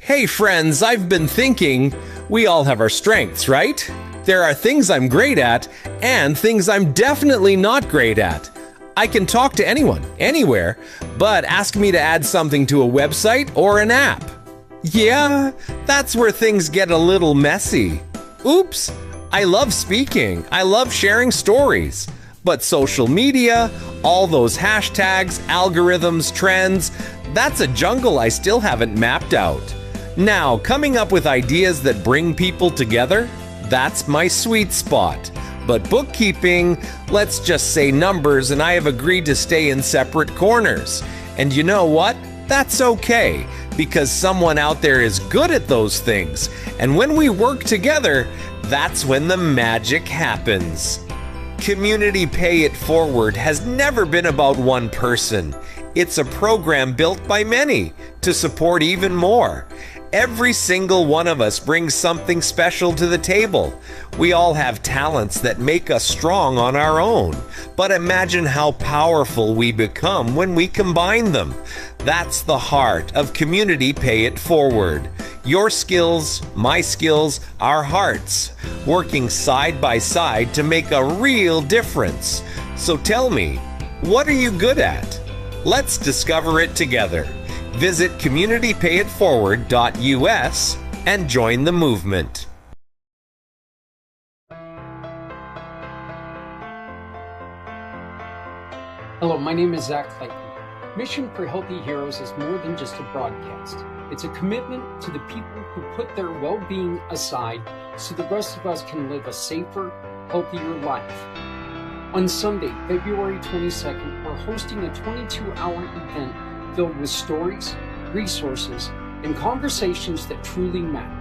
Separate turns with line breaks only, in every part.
Hey friends, I've been thinking, we all have our strengths, right? There are things I'm great at and things I'm definitely not great at. I can talk to anyone, anywhere, but ask me to add something to a website or an app. Yeah, that's where things get a little messy. Oops, I love speaking, I love sharing stories. But social media, all those hashtags, algorithms, trends, that's a jungle I still haven't mapped out. Now, coming up with ideas that bring people together, that's my sweet spot. But bookkeeping, let's just say numbers, and I have agreed to stay in separate corners. And you know what? That's okay, because someone out there is good at those things. And when we work together, that's when the magic happens. Community Pay It Forward has never been about one person. It's a program built by many to support even more. Every single one of us brings something special to the table. We all have talents that make us strong on our own. But imagine how powerful we become when we combine them. That's the heart of Community Pay It Forward. Your skills, my skills, our hearts, working side by side to make a real difference. So tell me, what are you good at? Let's discover it together. Visit communitypayitforward.us and join the movement.
Hello, my name is Zach Clayton. Mission for Healthy Heroes is more than just a broadcast. It's a commitment to the people who put their well-being aside so the rest of us can live a safer, healthier life. On Sunday, February 22nd, we're hosting a 22-hour event filled with stories, resources, and conversations that truly matter.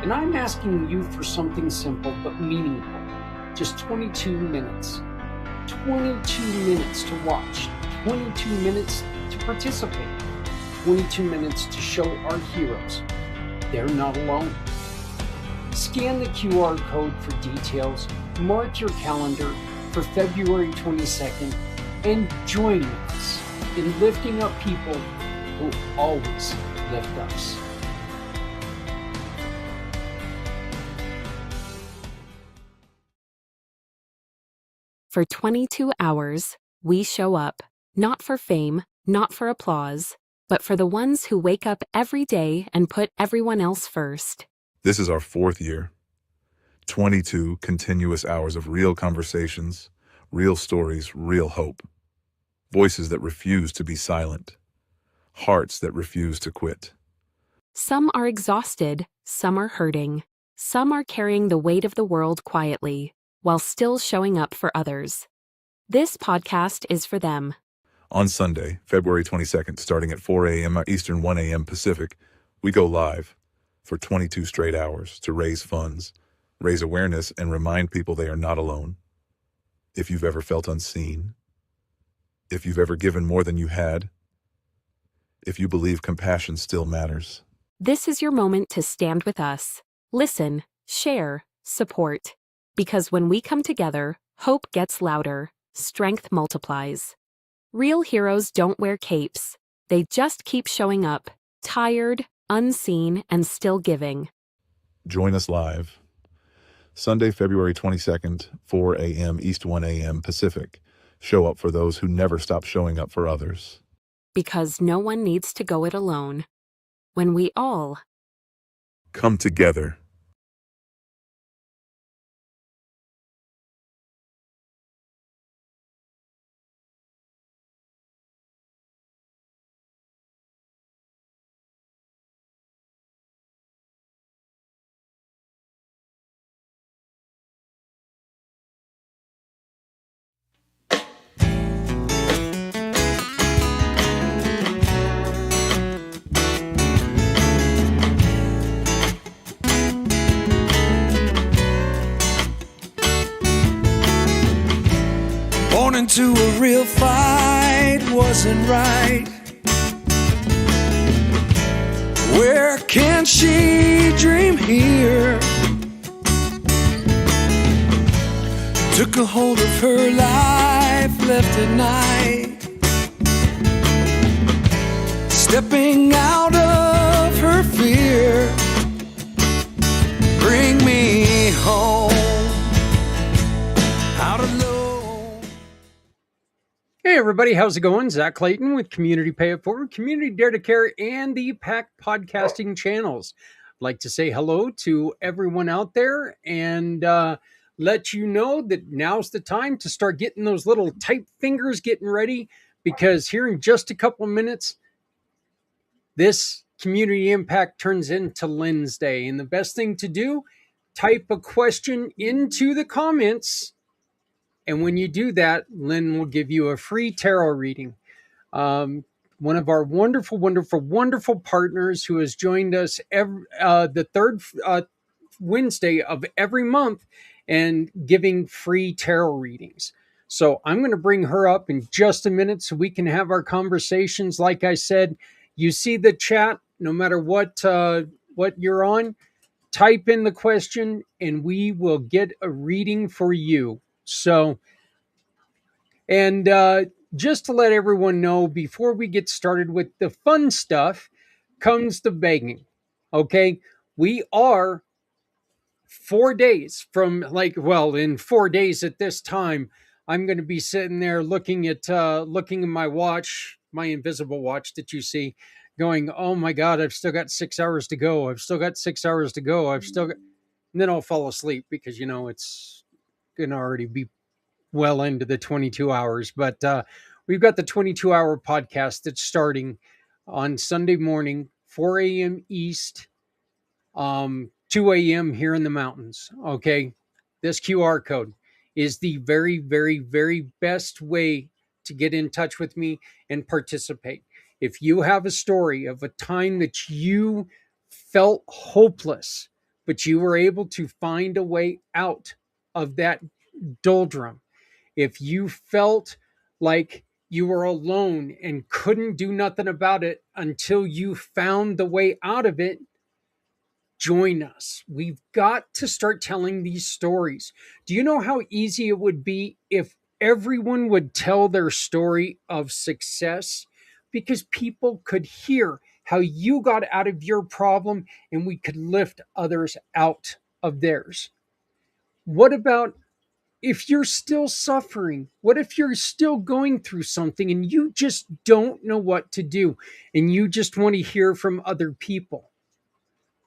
And I'm asking you for something simple but meaningful. Just 22 minutes. 22 minutes to watch. 22 minutes to participate. 22 minutes to show our heroes they're not alone. Scan the QR code for details, mark your calendar for February 22nd, and join us in lifting up people who always lift us.
For 22 hours, we show up, not for fame, not for applause, but for the ones who wake up every day and put everyone else first.
This is our 4th year. 22 continuous hours of real conversations, real stories, real hope. Voices that refuse to be silent. Hearts that refuse to quit.
Some are exhausted, some are hurting, some are carrying the weight of the world quietly, while still showing up for others. This podcast is for them.
On Sunday, February 22nd, starting at 4 a.m. Eastern, 1 a.m. Pacific, we go live for 22 straight hours to raise funds, raise awareness, and remind people they are not alone. If you've ever felt unseen, if you've ever given more than you had, if you believe compassion still matters.
This is your moment to stand with us. Listen, share, support. Because when we come together, hope gets louder, strength multiplies. Real heroes don't wear capes. They just keep showing up, tired, unseen, and still giving.
Join us live. Sunday, February 22nd, 4 a.m. East, 1 a.m. Pacific. Show up for those who never stop showing up for others.
Because no one needs to go it alone. When we all
come together.
Born into a real fight wasn't right. Where can she dream here? Took a hold of her life, left at night, stepping out of her fear.
everybody, how's it going? Zach Clayton with Community Pay It Forward, Community Dare to Care, and the PAC podcasting channels. I'd like to say hello to everyone out there and let you know that now's the time to start getting those little tight fingers getting ready, because here in just a couple of minutes, this community impact turns into Lynnsday. And the best thing to do, type a question into the comments. And when you do that, Lynn will give you a free tarot reading. One of our wonderful, wonderful, wonderful partners who has joined us the third Wednesday of every month and giving free tarot readings. So I'm going to bring her up in just a minute so we can have our conversations. Like I said, you see the chat, no matter what you're on, type in the question and we will get a reading for you. So, and just to let everyone know, before we get started with the fun stuff, comes the begging. Okay, we are 4 days from in 4 days at this time, I'm going to be sitting there looking at my watch, my invisible watch that you see, going, oh my God, I've still got 6 hours to go. I've still got 6 hours to go. And then I'll fall asleep because, it's going to already be well into the 22 hours. But we've got the 22-hour podcast that's starting on Sunday morning, 4 a.m. East, 2 a.m. here in the mountains. Okay. This QR code is the very, very, very best way to get in touch with me and participate. If you have a story of a time that you felt hopeless, but you were able to find a way out of that doldrum, if you felt like you were alone and couldn't do nothing about it until you found the way out of it, join us. We've got to start telling these stories. Do you know how easy it would be if everyone would tell their story of success? Because people could hear how you got out of your problem and we could lift others out of theirs. What about if you're still suffering? What if you're still going through something and you just don't know what to do and you just want to hear from other people?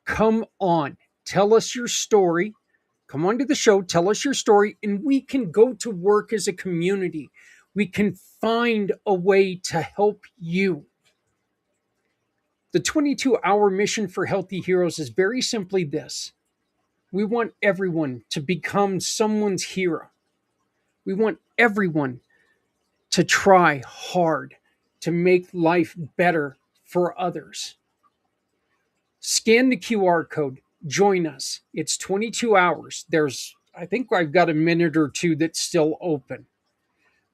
Come on, tell us your story. Come on to the show, tell us your story, and we can go to work as a community. We can find a way to help you. The 22-hour mission for Healthy Heroes is very simply this. We want everyone to become someone's hero. We want everyone to try hard to make life better for others. Scan the QR code. Join us. It's 22 hours. I think I've got a minute or two that's still open.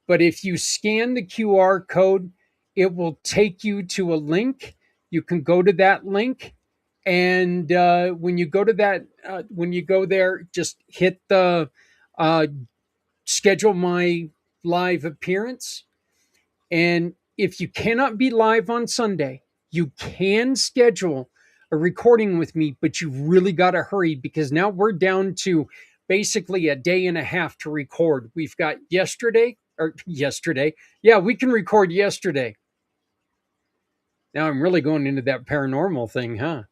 But if you scan the QR code, it will take you to a link. You can go to that link. And when you go there, just hit the schedule my live appearance. And if you cannot be live on Sunday, you can schedule a recording with me, but you really got to hurry because now we're down to basically a day and a half to record. We've got yesterday. Yeah, we can record yesterday. Now I'm really going into that paranormal thing, huh?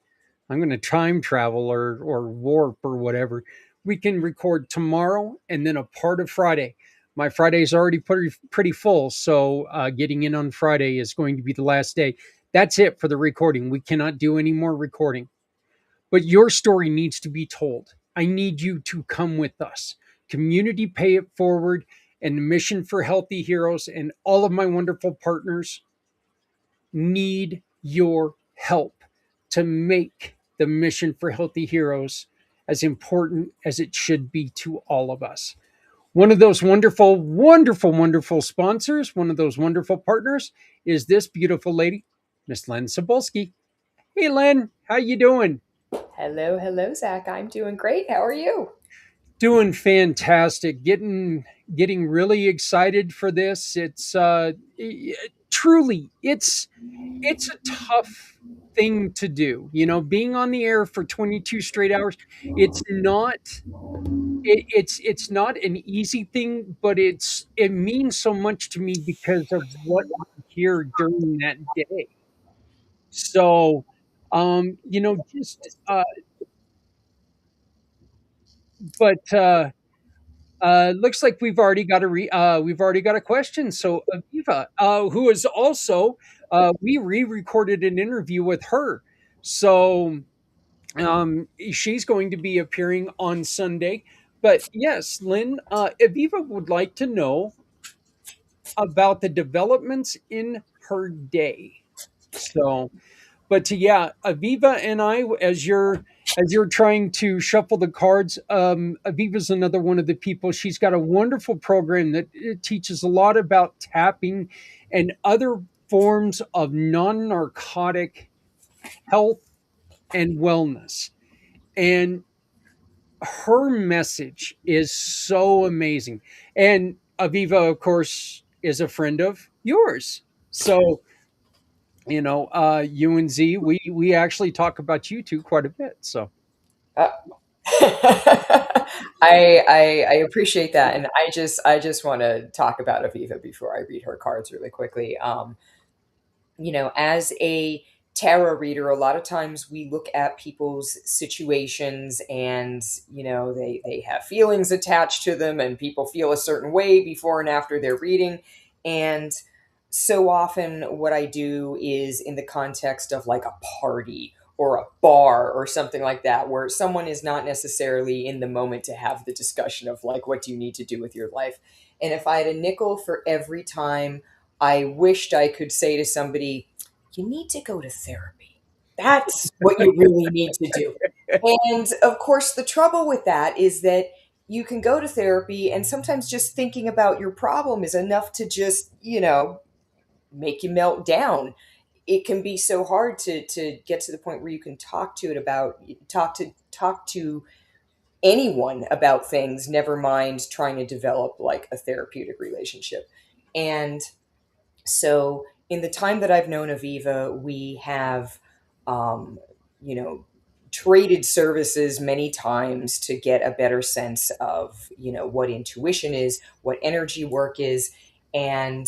I'm going to time travel or warp or whatever. We can record tomorrow and then a part of Friday. My Friday is already pretty full, so getting in on Friday is going to be the last day. That's it for the recording. We cannot do any more recording. But your story needs to be told. I need you to come with us. Community Pay It Forward and the Mission for Healthy Heroes and all of my wonderful partners need your help to make the Mission for Healthy Heroes as important as it should be to all of us. One of those wonderful, wonderful, wonderful sponsors, one of those wonderful partners is this beautiful lady, Miss Len Cebulski. Hey, Len, how you doing?
Hello, Zach. I'm doing great. How are you?
Doing fantastic. Getting getting really excited for this. Truly, it's a tough thing to do. Being on the air for 22 straight hours, it's not it's not an easy thing, but it means so much to me because of what I hear during that day. So, just but looks like we've already got a question. So Aviva, who is also we re-recorded an interview with her. So she's going to be appearing on Sunday. But yes, Lynn, Aviva would like to know about the developments in her day. So, but yeah, Aviva and I, as you're trying to shuffle the cards, Aviva's another one of the people. She's got a wonderful program that teaches a lot about tapping and other forms of non-narcotic health and wellness. And her message is so amazing. And Aviva, of course, is a friend of yours. So, you and Z, we actually talk about you two quite a bit. So,
Uh, I appreciate that, and I just want to talk about Aviva before I read her cards really quickly. As a tarot reader, a lot of times we look at people's situations and, they have feelings attached to them and people feel a certain way before and after their reading. And so often what I do is in the context of like a party or a bar or something like that, where someone is not necessarily in the moment to have the discussion of like, what do you need to do with your life? And if I had a nickel for every time I wished I could say to somebody, you need to go to therapy. That's what you really need to do. And of course, the trouble with that is that you can go to therapy, and sometimes just thinking about your problem is enough to just, make you melt down. It can be so hard to get to the point where you can talk to anyone about things, never mind trying to develop like a therapeutic relationship. And so, in the time that I've known Aviva, we have, um, you know, traded services many times to get a better sense of, what intuition is, what energy work is. And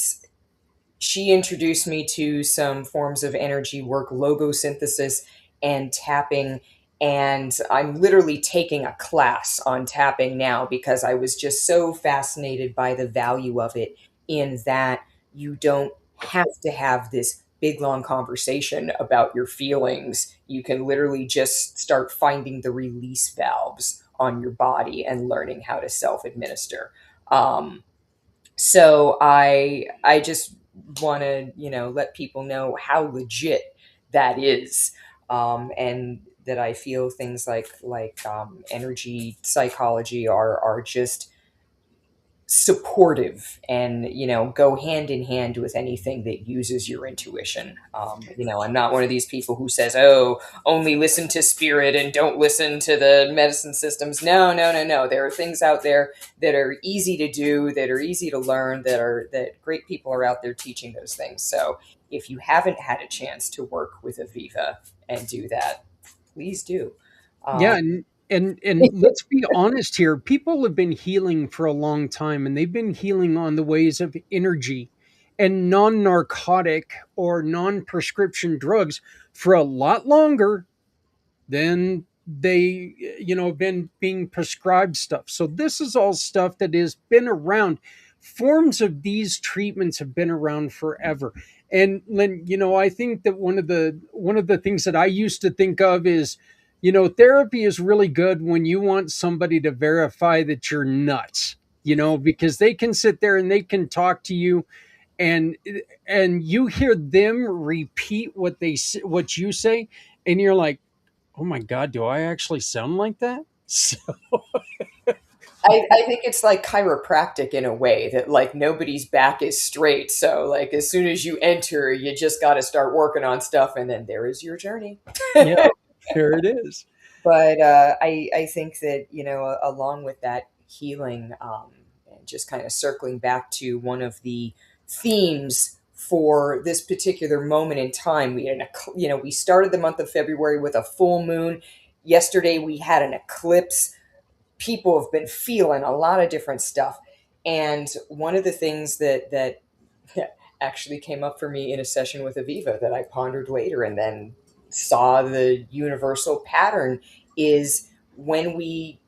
she introduced me to some forms of energy work, logo synthesis and tapping. And I'm literally taking a class on tapping now because I was just so fascinated by the value of it, in that you don't have to have this big long conversation about your feelings. You can literally just start finding the release valves on your body and learning how to self administer. So I just want to, let people know how legit that is. And that I feel things like energy psychology are just supportive and, go hand in hand with anything that uses your intuition. I'm not one of these people who says, oh, only listen to spirit and don't listen to the medicine systems. No, no, no, no. There are things out there that are easy to do, that are easy to learn, that great people are out there teaching those things. So if you haven't had a chance to work with Aviva and do that, please do.
yeah,
um,
and let's be honest here. People have been healing for a long time, and they've been healing on the ways of energy and non-narcotic or non-prescription drugs for a lot longer then they been being prescribed stuff. So this is all stuff that has been around. Forms of these treatments have been around forever. And Lynn, I think that one of the things that I used to think of is, therapy is really good when you want somebody to verify that you're nuts, because they can sit there and they can talk to you, and you hear them repeat what you say, and you're like, oh my god, do I actually sound like that? So,
I think it's like chiropractic in a way, that like nobody's back is straight. So like as soon as you enter, you just got to start working on stuff, and then there is your journey.
yeah, there it is.
But I think that, along with that healing, and just kind of circling back to one of the themes for this particular moment in time. We started the month of February with a full moon. Yesterday we had an eclipse. People have been feeling a lot of different stuff. And one of the things that actually came up for me in a session with Aviva that I pondered later and then saw the universal pattern is when we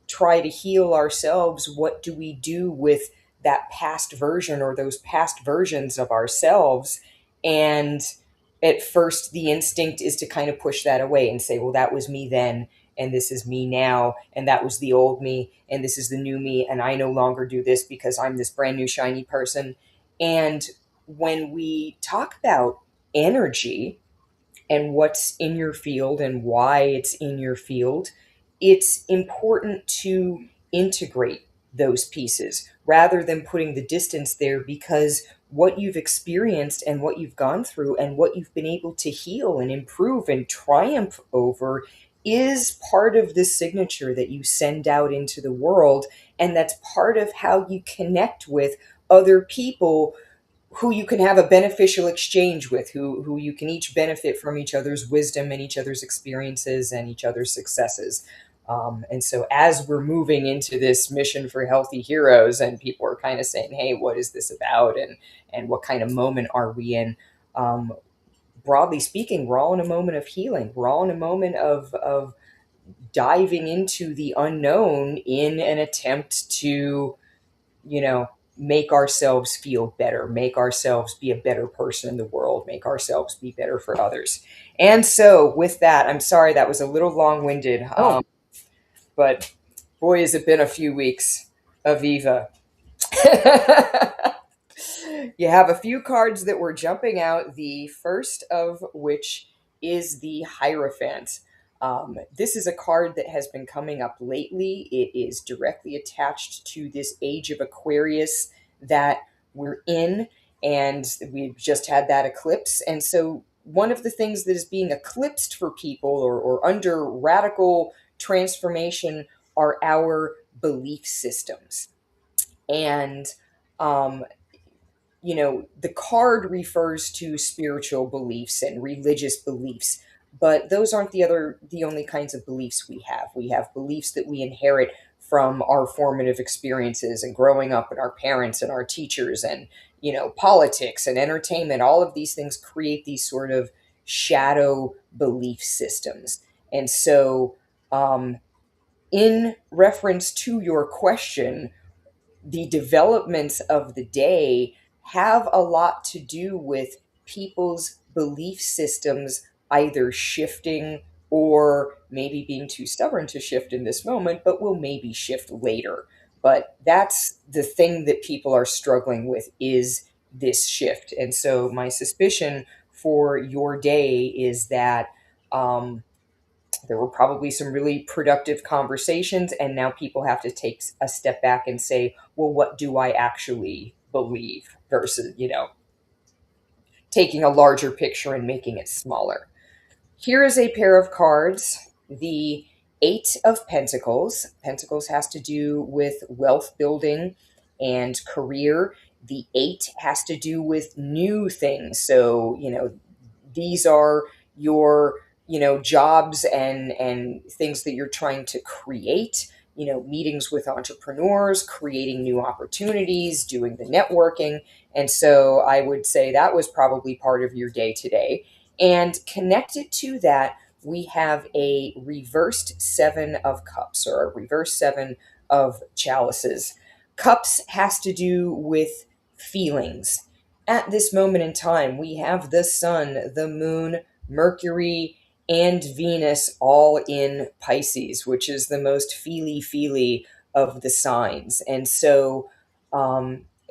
try to heal ourselves, what do we do with that past version or those past versions of ourselves? And at first, the instinct is to kind of push that away and say, well, that was me then, and this is me now, and that was the old me, and this is the new me, and I no longer do this because I'm this brand new shiny person. And when we talk about energy, and what's in your field and why it's in your field, it's important to integrate those pieces rather than putting the distance there, because what you've experienced and what you've gone through and what you've been able to heal and improve and triumph over is part of the signature that you send out into the world. And that's part of how you connect with other people who you can have a beneficial exchange with, who you can each benefit from each other's wisdom and each other's experiences and each other's successes. And so as we're moving into this mission for healthy heroes and people are kind of saying, hey, what is this about? And what kind of moment are we in? Broadly speaking, we're all in a moment of healing. We're all in a moment of diving into the unknown in an attempt to, make ourselves feel better, make ourselves be a better person in the world, make ourselves be better for others. And so with that, I'm sorry that was a little long-winded, but boy, has it been a few weeks, Aviva. You have a few cards that were jumping out, the first of which is the Hierophant. This is a card that has been coming up lately. It is directly attached to this age of Aquarius that we're in, and we've just had that eclipse. And so one of the things that is being eclipsed for people or under radical transformation are our belief systems. And the card refers to spiritual beliefs and religious beliefs, but those aren't the only kinds of beliefs we have. We have beliefs that we inherit from our formative experiences and growing up, and our parents and our teachers, and politics and entertainment. All of these things create these sort of shadow belief systems. And so, in reference to your question, the developments of the day have a lot to do with people's belief systems either shifting or maybe being too stubborn to shift in this moment, but will maybe shift later. But that's the thing that people are struggling with, is this shift. And so my suspicion for your day is that there were probably some really productive conversations, and now people have to take a step back and say, well, what do I actually believe, versus, taking a larger picture and making it smaller. Here is a pair of cards. The Eight of Pentacles. Pentacles has to do with wealth building and career. The Eight has to do with new things. So, these are your jobs and things that you're trying to create, meetings with entrepreneurs, creating new opportunities, doing the networking. And so I would say that was probably part of your day today. And connected to that, we have a reversed Seven of Cups, or a reversed Seven of Chalices. Cups has to do with feelings. At this moment in time, we have the sun, the moon, Mercury, and Venus all in Pisces, which is the most feely of the signs. And so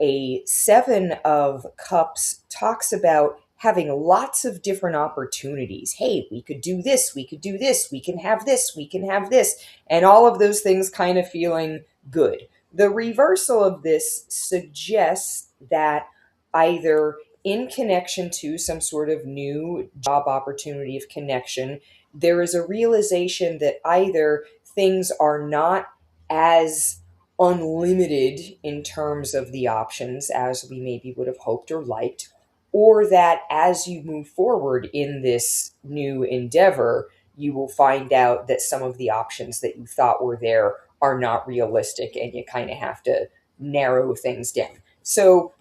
a Seven of Cups talks about having lots of different opportunities. Hey, we could do this, we could do this, we can have this, we can have this, and all of those things kind of feeling good. The reversal of this suggests that either in connection to some sort of new job opportunity of connection, there is a realization that either things are not as unlimited in terms of the options as we maybe would have hoped or liked, or that as you move forward in this new endeavor, you will find out that some of the options that you thought were there are not realistic and you kind of have to narrow things down. So,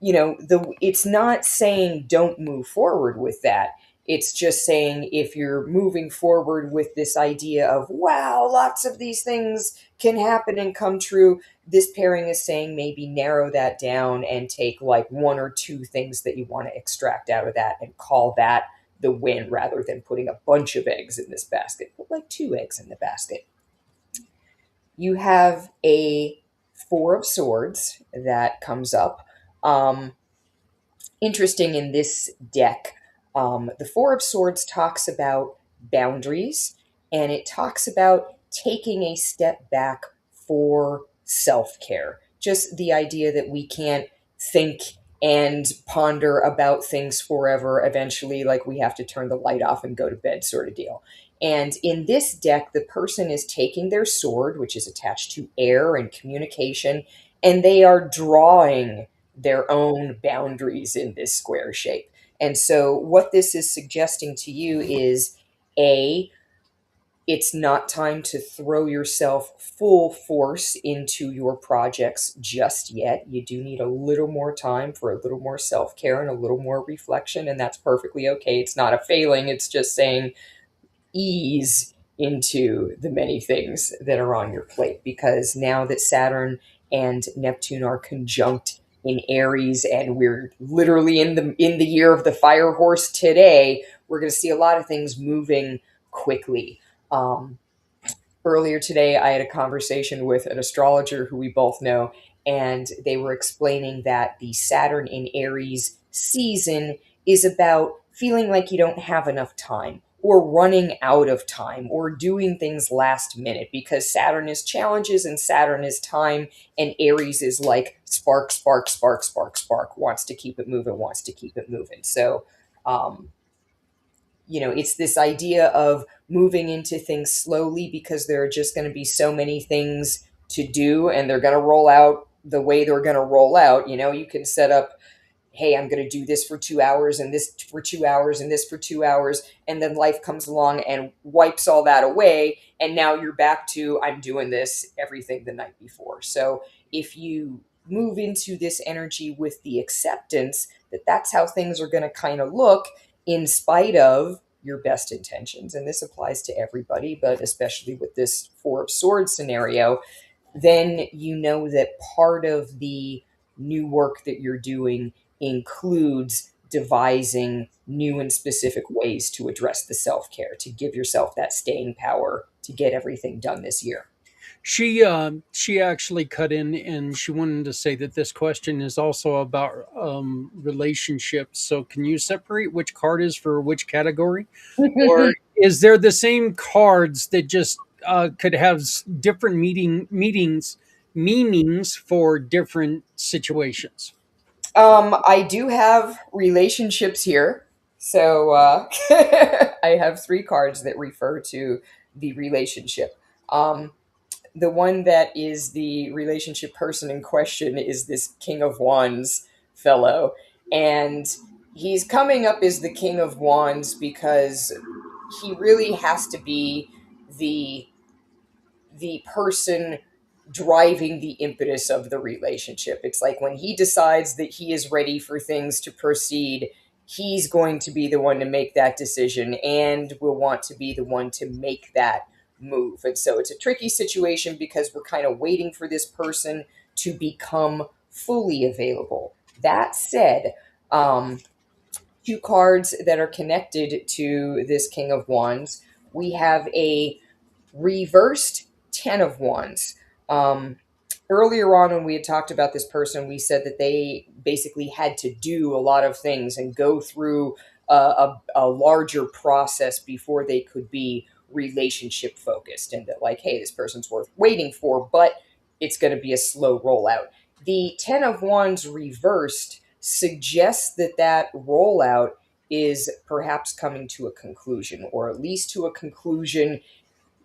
it's not saying don't move forward with that. It's just saying if you're moving forward with this idea of, wow, lots of these things can happen and come true, this pairing is saying maybe narrow that down and take like one or two things that you want to extract out of that and call that the win rather than putting a bunch of eggs in this basket. Put like two eggs in the basket. You have a Four of Swords that comes up. Interesting in this deck, the Four of Swords talks about boundaries and it talks about taking a step back for self care. Just the idea that we can't think and ponder about things forever. Eventually, like we have to turn the light off and go to bed, sort of deal. And in this deck, the person is taking their sword, which is attached to air and communication, and they are drawing their own boundaries in this square shape. And so, what this is suggesting to you is A, it's not time to throw yourself full force into your projects just yet. You do need a little more time for a little more self care and a little more reflection, and that's perfectly okay. It's not a failing, it's just saying ease into the many things that are on your plate, because now that Saturn and Neptune are conjunct in Aries and we're literally in the year of the fire horse today, we're going to see a lot of things moving quickly. Earlier today, I had a conversation with an astrologer who we both know, and they were explaining that the Saturn in Aries season is about feeling like you don't have enough time or running out of time or doing things last minute, because Saturn is challenges and Saturn is time, and Aries is like spark, spark, spark, spark, spark, wants to keep it moving, wants to keep it moving. So, it's this idea of moving into things slowly because there are just going to be so many things to do and they're going to roll out the way they're going to roll out. You can set up, hey, I'm going to do this for 2 hours and this for 2 hours and this for 2 hours. And then life comes along and wipes all that away. And now you're back to, I'm doing this, everything the night before. So if you move into this energy with the acceptance that that's how things are going to kind of look in spite of your best intentions, and this applies to everybody, but especially with this Four of Swords scenario, then you know that part of the new work that you're doing includes devising new and specific ways to address the self-care, to give yourself that staying power to get everything done this year.
She actually cut in and she wanted to say that this question is also about relationships. So can you separate which card is for which category, or is there the same cards that just could have different meanings for different situations?
I do have relationships here. So I have three cards that refer to the relationship. The one that is the relationship person in question is this King of Wands fellow. And he's coming up as the King of Wands because he really has to be the person driving the impetus of the relationship. It's like when he decides that he is ready for things to proceed, he's going to be the one to make that decision and will want to be the one to make that move. And so it's a tricky situation because we're kind of waiting for this person to become fully available. That said, two cards that are connected to this King of Wands, we have a reversed Ten of Wands. Earlier on, when we had talked about this person, we said that they basically had to do a lot of things and go through a larger process before they could be relationship focused, and that, like, hey, this person's worth waiting for, but it's going to be a slow rollout. The Ten of Wands reversed suggests that that rollout is perhaps coming to a conclusion, or at least to a conclusion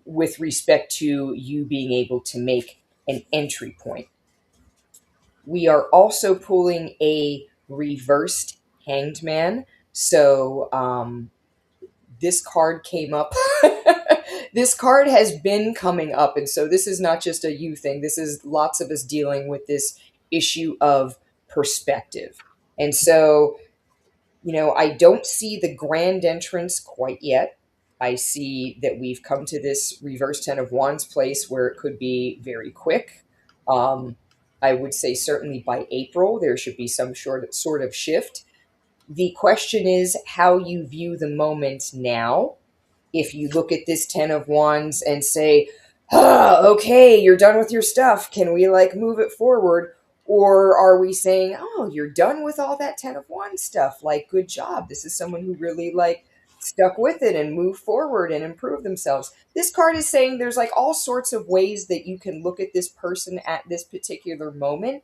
with respect to you being able to make an entry point. We are also pulling a reversed hanged man. So this card came up. This card has been coming up. And so this is not just a you thing. This is lots of us dealing with this issue of perspective. And so, I don't see the grand entrance quite yet. I see that we've come to this reverse 10 of wands place where it could be very quick. Um, I would say certainly by April, there should be some sort of shift. The question is how you view the moment now. If you look at this 10 of wands and say, okay, you're done with your stuff. Can we move it forward? Or are we saying, oh, you're done with all that 10 of wands stuff? Good job. This is someone who really stuck with it and moved forward and improved themselves. This card is saying there's all sorts of ways that you can look at this person at this particular moment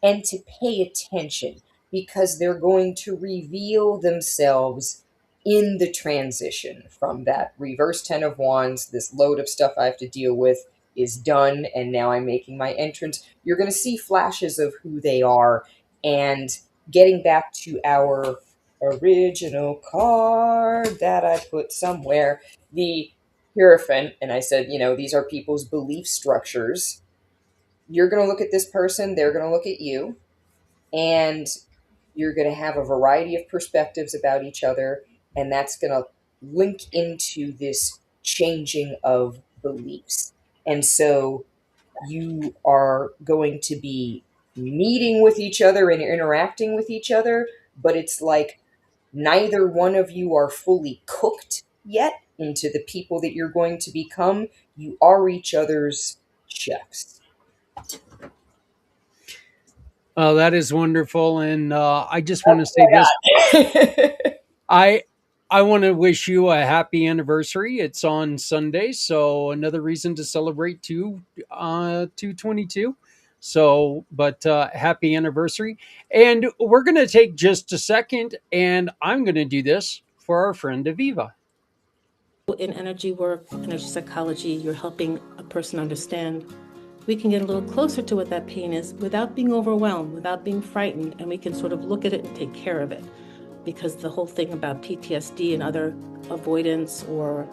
and to pay attention because they're going to reveal themselves in the transition from that reverse 10 of wands. This load of stuff I have to deal with is done, and now I'm making my entrance. You're going to see flashes of who they are. And getting back to our original card that I put somewhere, the Hierophant, and I said, these are people's belief structures. You're going to look at this person, they're going to look at you, and you're going to have a variety of perspectives about each other, and that's going to link into this changing of beliefs. And so you are going to be meeting with each other and interacting with each other, but it's like neither one of you are fully cooked yet into the people that you're going to become. You are each other's chefs.
That is wonderful, and I just want to say this: I I want to wish you a happy anniversary. It's on Sunday, so another reason to celebrate 222. So, but happy anniversary, and we're gonna take just a second, and I'm gonna do this for our friend Aviva.
In energy work, energy psychology, you're helping a person understand. We can get a little closer to what that pain is without being overwhelmed, without being frightened, and we can sort of look at it and take care of it. Because the whole thing about PTSD and other avoidance or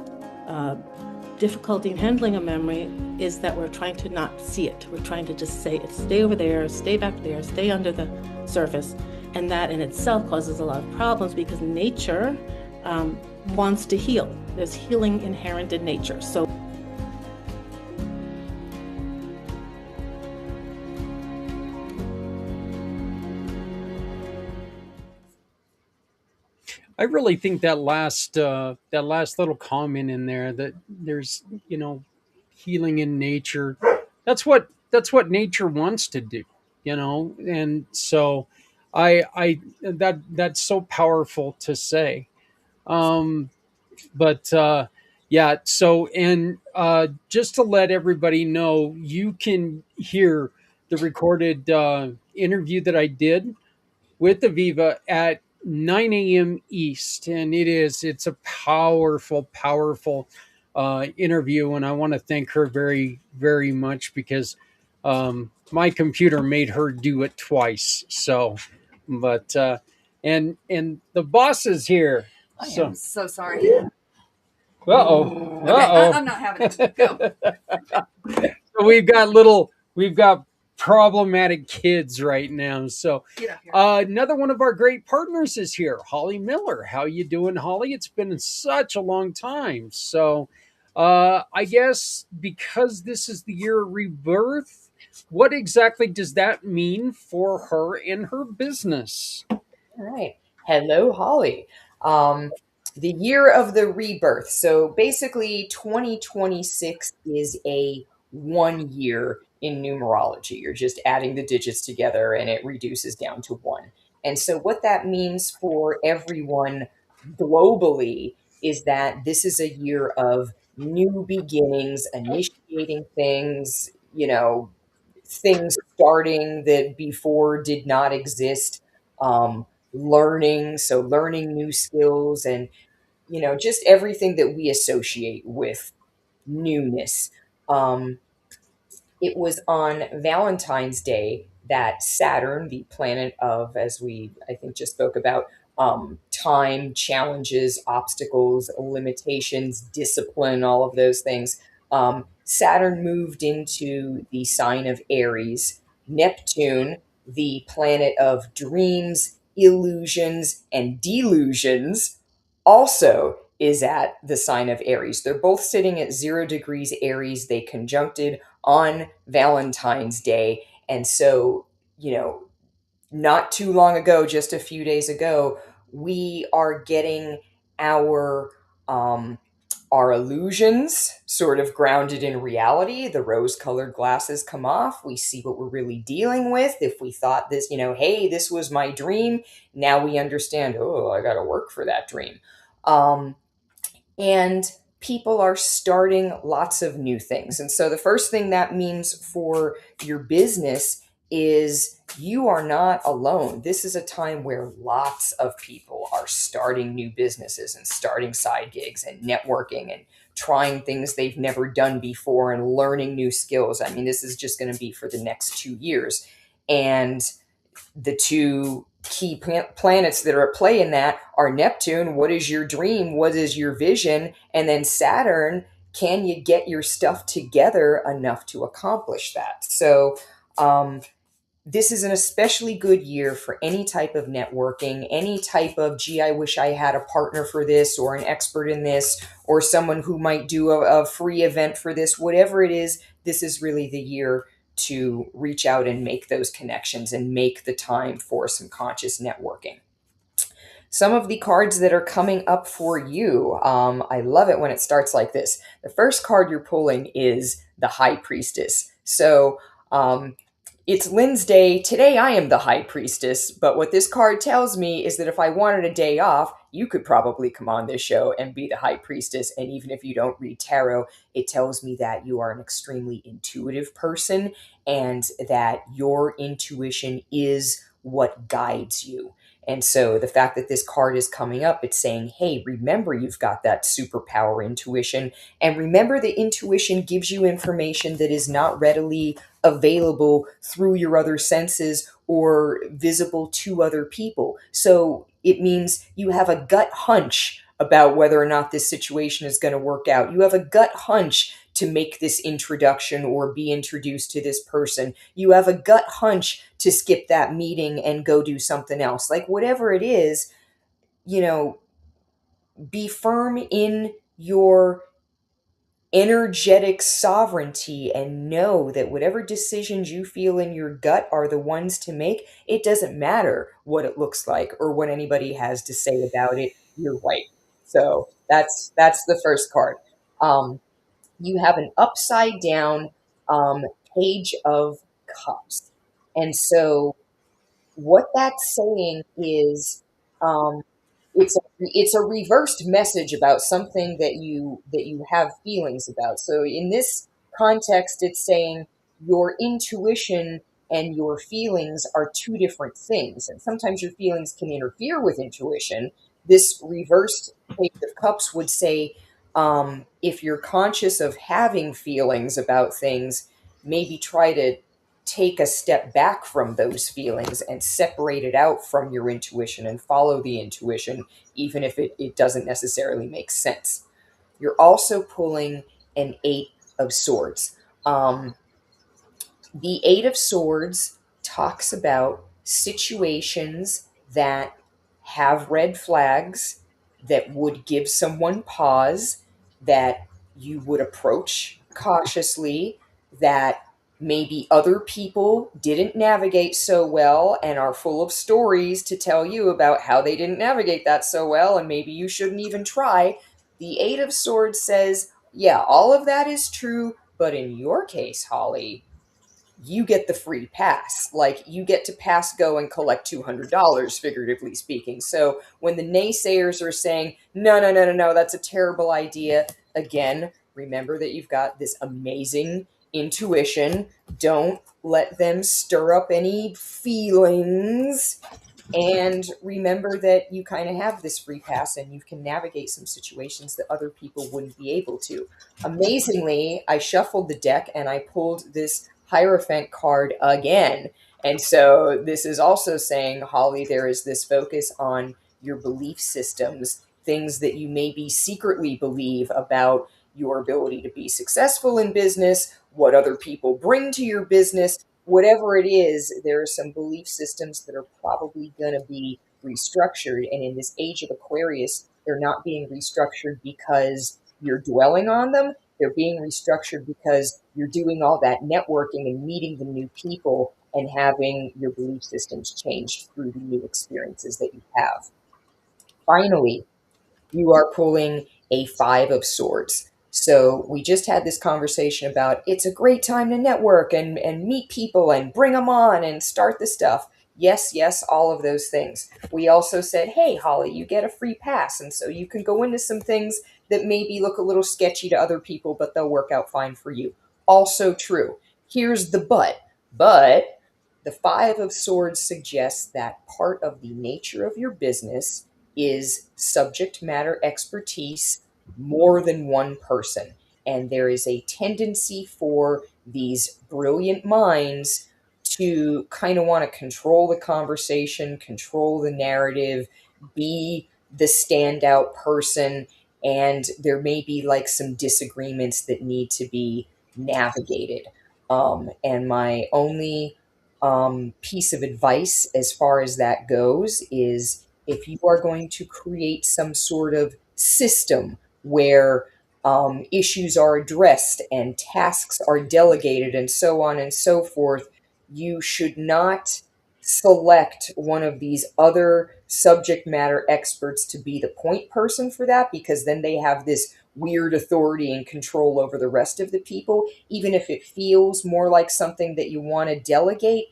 difficulty in handling a memory is that we're trying to not see it. We're trying to just say, stay over there, stay back there, stay under the surface. And that in itself causes a lot of problems because nature wants to heal. There's healing inherent in nature. So
I really think that last little comment in there that there's healing in nature. That's what nature wants to do, and so that's so powerful to say. But yeah, so and just to let everybody know, you can hear the recorded interview that I did with Aviva at 9 a.m. East, and it's a powerful interview, and I want to thank her very very much because my computer made her do it twice. So, but and the boss is here.
I
So,
am so sorry.
uh-oh,
Okay, I'm not having it. Go.
So we've got problematic kids right now. So
Get up here.
another one of our great partners is here, Holly Miller. How you doing, Holly? It's been such a long time. So I guess because this is the year of rebirth, what exactly does that mean for her and her business?
All right. Hello, Holly. The year of the rebirth. So basically, 2026 is a 1 year in numerology. You're just adding the digits together and it reduces down to one. And so, what that means for everyone globally is that this is a year of new beginnings, initiating things, things starting that before did not exist, learning, so learning new skills and, just everything that we associate with newness. Um, it was on Valentine's Day that Saturn, the planet of, as we I think just spoke about, time, challenges, obstacles, limitations, discipline, all of those things. Saturn moved into the sign of Aries. Neptune, the planet of dreams, illusions, and delusions, also is at the sign of Aries. They're both sitting at 0 degrees Aries. They conjuncted on Valentine's Day. And so, not too long ago, just a few days ago, we are getting our um, our illusions sort of grounded in reality. The rose-colored glasses come off. We see what we're really dealing with. If we thought this, hey, this was my dream, now we understand. Oh, I got to work for that dream. Um, and people are starting lots of new things. And so the first thing that means for your business is you are not alone. This is a time where lots of people are starting new businesses and starting side gigs and networking and trying things they've never done before and learning new skills. I mean, this is just going to be for the next 2 years. And the two key planets that are at play in that are Neptune, what is your dream? What is your vision? And then Saturn, can you get your stuff together enough to accomplish that? So, this is an especially good year for any type of networking, any type of, gee, I wish I had a partner for this, or an expert in this, or someone who might do a free event for this, whatever it is. This is really the year to reach out and make those connections and make the time for some conscious networking. Some of the cards that are coming up for you, I love it when it starts like this. The first card you're pulling is the High Priestess. So, it's Lynnsday. Today I am the High Priestess, but what this card tells me is that if I wanted a day off, you could probably come on this show and be the High Priestess. And even if you don't read tarot, it tells me that you are an extremely intuitive person and that your intuition is what guides you. And so the fact that this card is coming up, it's saying, hey, remember you've got that superpower intuition. And remember that intuition gives you information that is not readily available through your other senses or visible to other people. So it means you have a gut hunch about whether or not this situation is going to work out. You have a gut hunch to make this introduction or be introduced to this person. You have a gut hunch to skip that meeting and go do something else. Like whatever it is, be firm in your energetic sovereignty and know that whatever decisions you feel in your gut are the ones to make. It doesn't matter what it looks like or what anybody has to say about it. You're right. So that's the first card. You have an upside down page of cups. And so what that's saying is it's a reversed message about something that you have feelings about. So in this context, it's saying your intuition and your feelings are two different things, and sometimes your feelings can interfere with intuition. This reversed page of cups would say, if you're conscious of having feelings about things, maybe try to take a step back from those feelings and separate it out from your intuition and follow the intuition, even if it doesn't necessarily make sense. You're also pulling an Eight of Swords. The Eight of Swords talks about situations that have red flags that would give someone pause, that you would approach cautiously, that maybe other people didn't navigate so well and are full of stories to tell you about how they didn't navigate that so well, and maybe you shouldn't even try. The Eight of Swords says, yeah, all of that is true, but in your case, Holly, you get the free pass. Like, you get to pass go and collect $200, figuratively speaking. So when the naysayers are saying, no, no, no, no, no, that's a terrible idea, again, remember that you've got this amazing intuition. Don't let them stir up any feelings. And remember that you kind of have this free pass and you can navigate some situations that other people wouldn't be able to. Amazingly, I shuffled the deck and I pulled this Hierophant card again. And so this is also saying, Holly, there is this focus on your belief systems, things that you maybe secretly believe about your ability to be successful in business, what other people bring to your business, whatever it is, there are some belief systems that are probably going to be restructured. And in this age of Aquarius, they're not being restructured because you're dwelling on them. They're being restructured because you're doing all that networking and meeting the new people and having your belief systems changed through the new experiences that you have. Finally, you are pulling a Five of Swords. So we just had this conversation about it's a great time to network and meet people and bring them on and start the stuff. Yes, yes, all of those things. We also said, hey, Holly, you get a free pass. And so you can go into some things that maybe look a little sketchy to other people, but they'll work out fine for you. Also true. Here's the but. But the Five of Swords suggests that part of the nature of your business is subject matter expertise more than one person. And there is a tendency for these brilliant minds to kind of want to control the conversation, control the narrative, be the standout person. And there may be like some disagreements that need to be navigated. And my only piece of advice as far as that goes is if you are going to create some sort of system where issues are addressed and tasks are delegated and so on and so forth, you should not select one of these other subject matter experts to be the point person for that, because then they have this weird authority and control over the rest of the people. Even if it feels more like something that you want to delegate,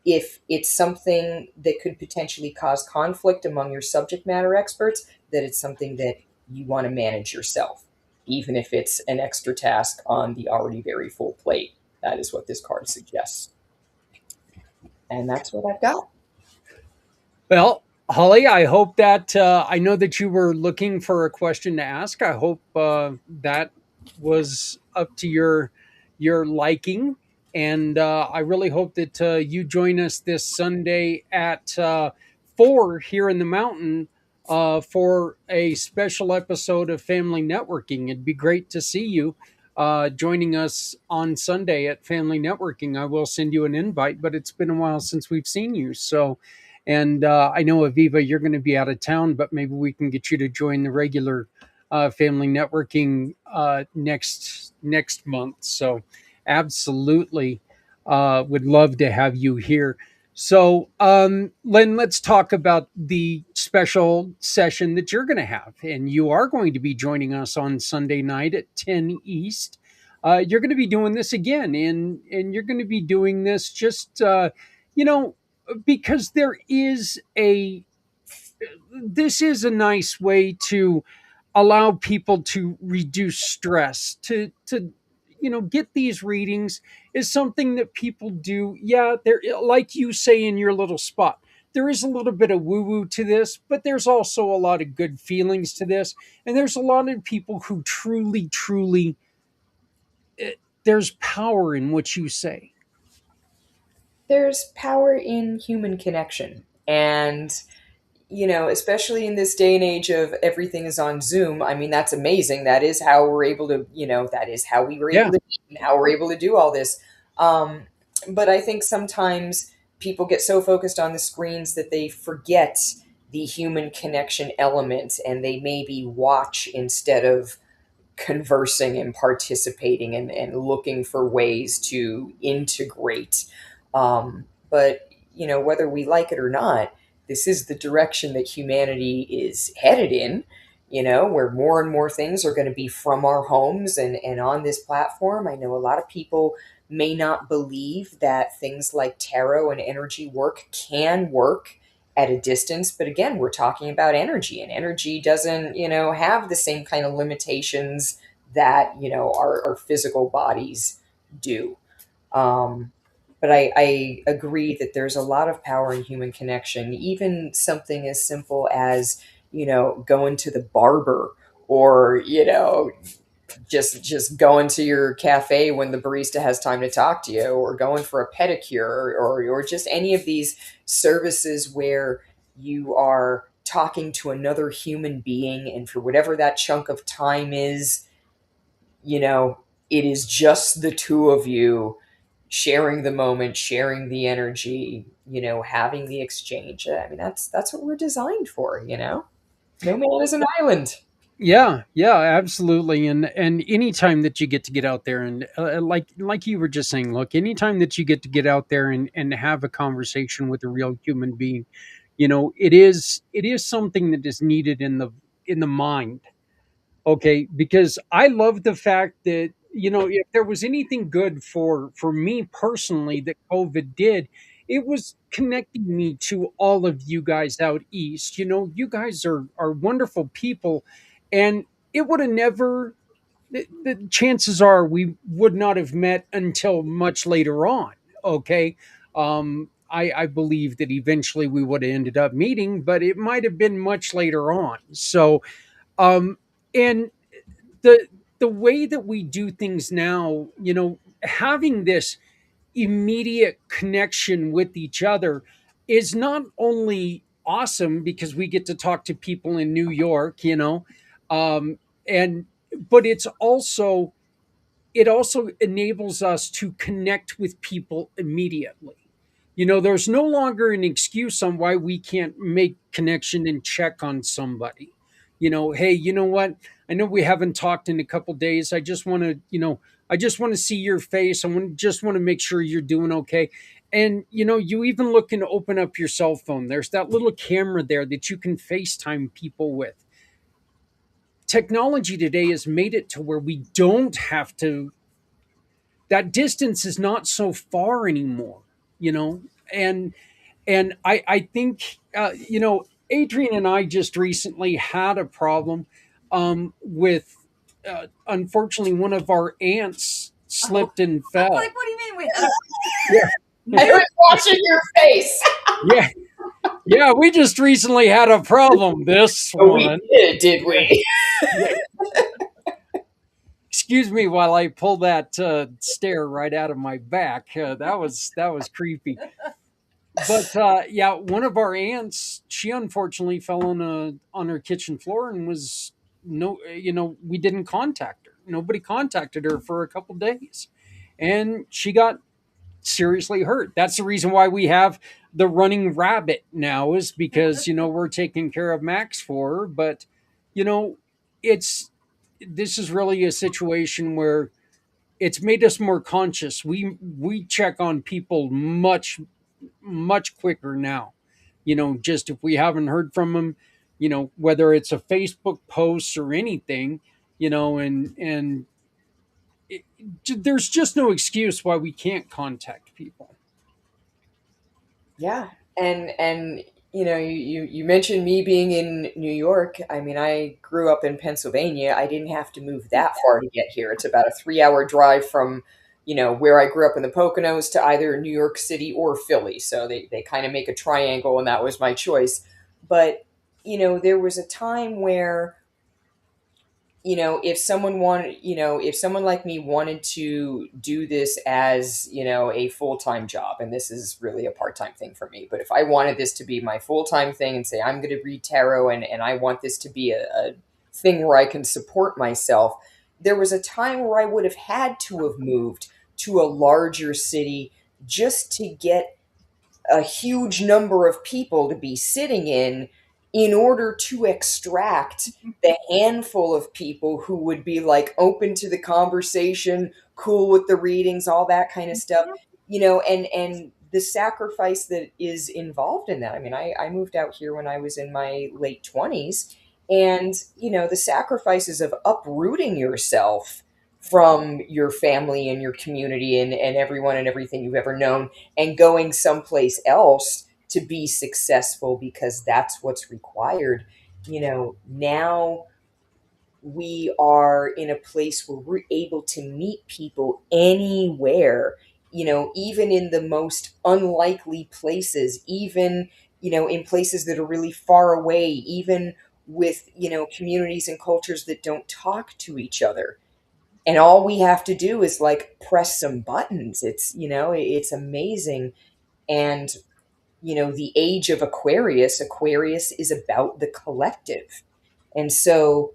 if it's something that could potentially cause conflict among your subject matter experts, that it's something that you want to manage yourself, even if it's an extra task on the already very full plate. That is what this card suggests. And that's what I've got.
Well, Holly, I hope that I know that you were looking for a question to ask. I hope that was up to your liking, and I really hope that you join us this Sunday at 4 here in the mountain for a special episode of Family Networking. It'd be great to see you joining us on Sunday at Family Networking. I will send you an invite, but it's been a while since we've seen you, so. And I know, Aviva, you're going to be out of town, but maybe we can get you to join the regular family networking next month. So, absolutely, would love to have you here. So, Lynn, let's talk about the special session that you're going to have, and you are going to be joining us on Sunday night at 10 East. You're going to be doing this again, and you're going to be doing this just you know because this is a nice way to allow people to reduce stress, to get these readings is something that people do. Yeah, there, like you say in your little spot, there is a little bit of woo woo to this, but there's also a lot of good feelings to this, and there's a lot of people who truly there's power in what you say.
There's power in human connection. And especially in this day and age of everything is on Zoom, I mean, that's amazing. That is how we're able to, that is how we were able
Yeah.
to, and how we're able to do all this. But I think sometimes people get so focused on the screens that they forget the human connection element, and they maybe watch instead of conversing and participating and looking for ways to integrate. But, whether we like it or not, this is the direction that humanity is headed in, where more and more things are going to be from our homes and on this platform. I know a lot of people may not believe that things like tarot and energy work can work at a distance, but again, we're talking about energy, and energy doesn't have the same kind of limitations that our physical bodies do. um, but I agree that there's a lot of power in human connection, even something as simple as going to the barber, or just going to your cafe when the barista has time to talk to you, or going for a pedicure, or just any of these services where you are talking to another human being, and for whatever that chunk of time is, you know, it is just the two of you sharing the moment, sharing the energy, having the exchange. I mean, that's what we're designed for, No man is an island.
Yeah, yeah, absolutely. And anytime that you get out there and like you were just saying, look, anytime that you get out there and have a conversation with a real human being, it is something that is needed in the mind. Okay, because I love the fact that, if there was anything good for me personally that COVID did, it was connecting me to all of you guys out east. You guys are wonderful people, and it would have never. The chances are we would not have met until much later on. Okay. I believe that eventually we would have ended up meeting, but it might have been much later on. So, um, and the the way that we do things now, having this immediate connection with each other is not only awesome because we get to talk to people in New York, um, and but it also enables us to connect with people immediately. There's no longer an excuse on why we can't make connection and check on somebody. Hey, you know what? I know we haven't talked in a couple days. I just want to see your face. I just want to make sure you're doing okay. And you even look and open up your cell phone. There's that little camera there that you can FaceTime people with. Technology today has made it to where we don't have to, that distance is not so far anymore, you know and I think Adrian and I just recently had a problem with unfortunately one of our aunts
Oh,
slipped and
I'm
fell.
like, what do you mean? Wait,
Yeah.
I was watching your face.
Yeah, yeah, we just recently had a problem, this
Oh, we
one.
did we?
Yeah. Excuse me while I pull that stare right out of my back. That was creepy. But yeah, one of our aunts, she unfortunately fell on her kitchen floor and was no, we didn't contact her. Nobody contacted her for a couple days, and she got seriously hurt. That's the reason why we have the running rabbit now, is because we're taking care of Max for her. But you know, it's this is really a situation where it's made us more conscious. We check on people much quicker now. Just if we haven't heard from them, whether it's a Facebook post or anything, and there's just no excuse why we can't contact people.
Yeah, and you mentioned me being in New York. I mean, I grew up in Pennsylvania. I didn't have to move that far to get here. It's about a 3-hour drive from where I grew up in the Poconos to either New York City or Philly. So they kind of make a triangle, and that was my choice. But there was a time where if someone like me wanted to do this as, a full-time job, and this is really a part-time thing for me, but if I wanted this to be my full-time thing and say, I'm going to read tarot, and I want this to be a thing where I can support myself, there was a time where I would have had to have moved to a larger city just to get a huge number of people to be sitting in order to extract the handful of people who would be like open to the conversation, cool with the readings, all that kind of stuff, and the sacrifice that is involved in that. I mean, I moved out here when I was in my late 20s, and the sacrifices of uprooting yourself from your family and your community, and everyone and everything you've ever known, and going someplace else to be successful because that's what's required. Now we are in a place where we're able to meet people anywhere, even in the most unlikely places, even, in places that are really far away, even with, communities and cultures that don't talk to each other. And all we have to do is like press some buttons. It's, it's amazing. And, the age of Aquarius is about the collective. And so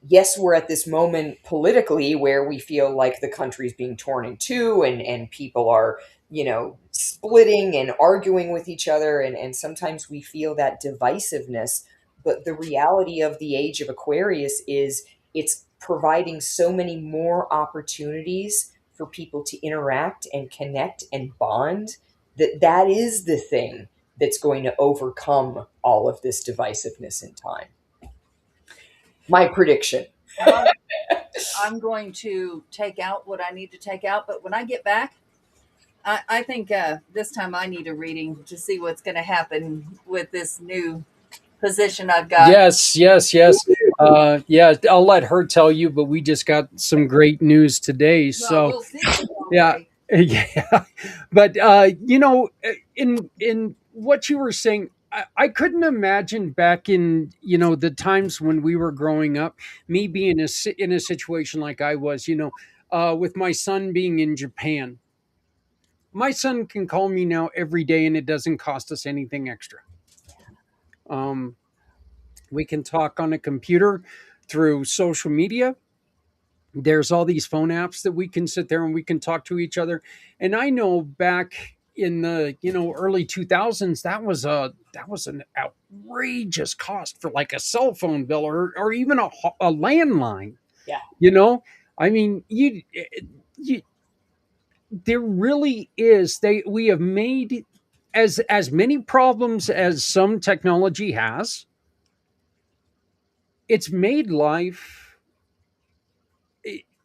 yes, we're at this moment politically where we feel like the country's being torn in two, and people are, splitting and arguing with each other. And sometimes we feel that divisiveness. But the reality of the age of Aquarius is it's providing so many more opportunities for people to interact and connect and bond, that is the thing that's going to overcome all of this divisiveness in time. My prediction.
Well, I'm going to take out what I need to take out, but when I get back, I think this time I need a reading to see what's going to happen with this new position I've got.
Yes, yes, yes. Yeah, I'll let her tell you, but we just got some great news today.
Well,
So,
we'll see.
yeah, yeah. But in what you were saying, I couldn't imagine back in the times when we were growing up, me being in a situation like I was, with my son being in Japan. My son can call me now every day, and it doesn't cost us anything extra. Um, we can talk on a computer through social media. There's all these phone apps that we can sit there and we can talk to each other. And I know back in the early 2000s, that was an outrageous cost for like a cell phone bill, or even a landline.
Yeah.
I mean, you there really is. We have made as many problems as some technology has. It's made life,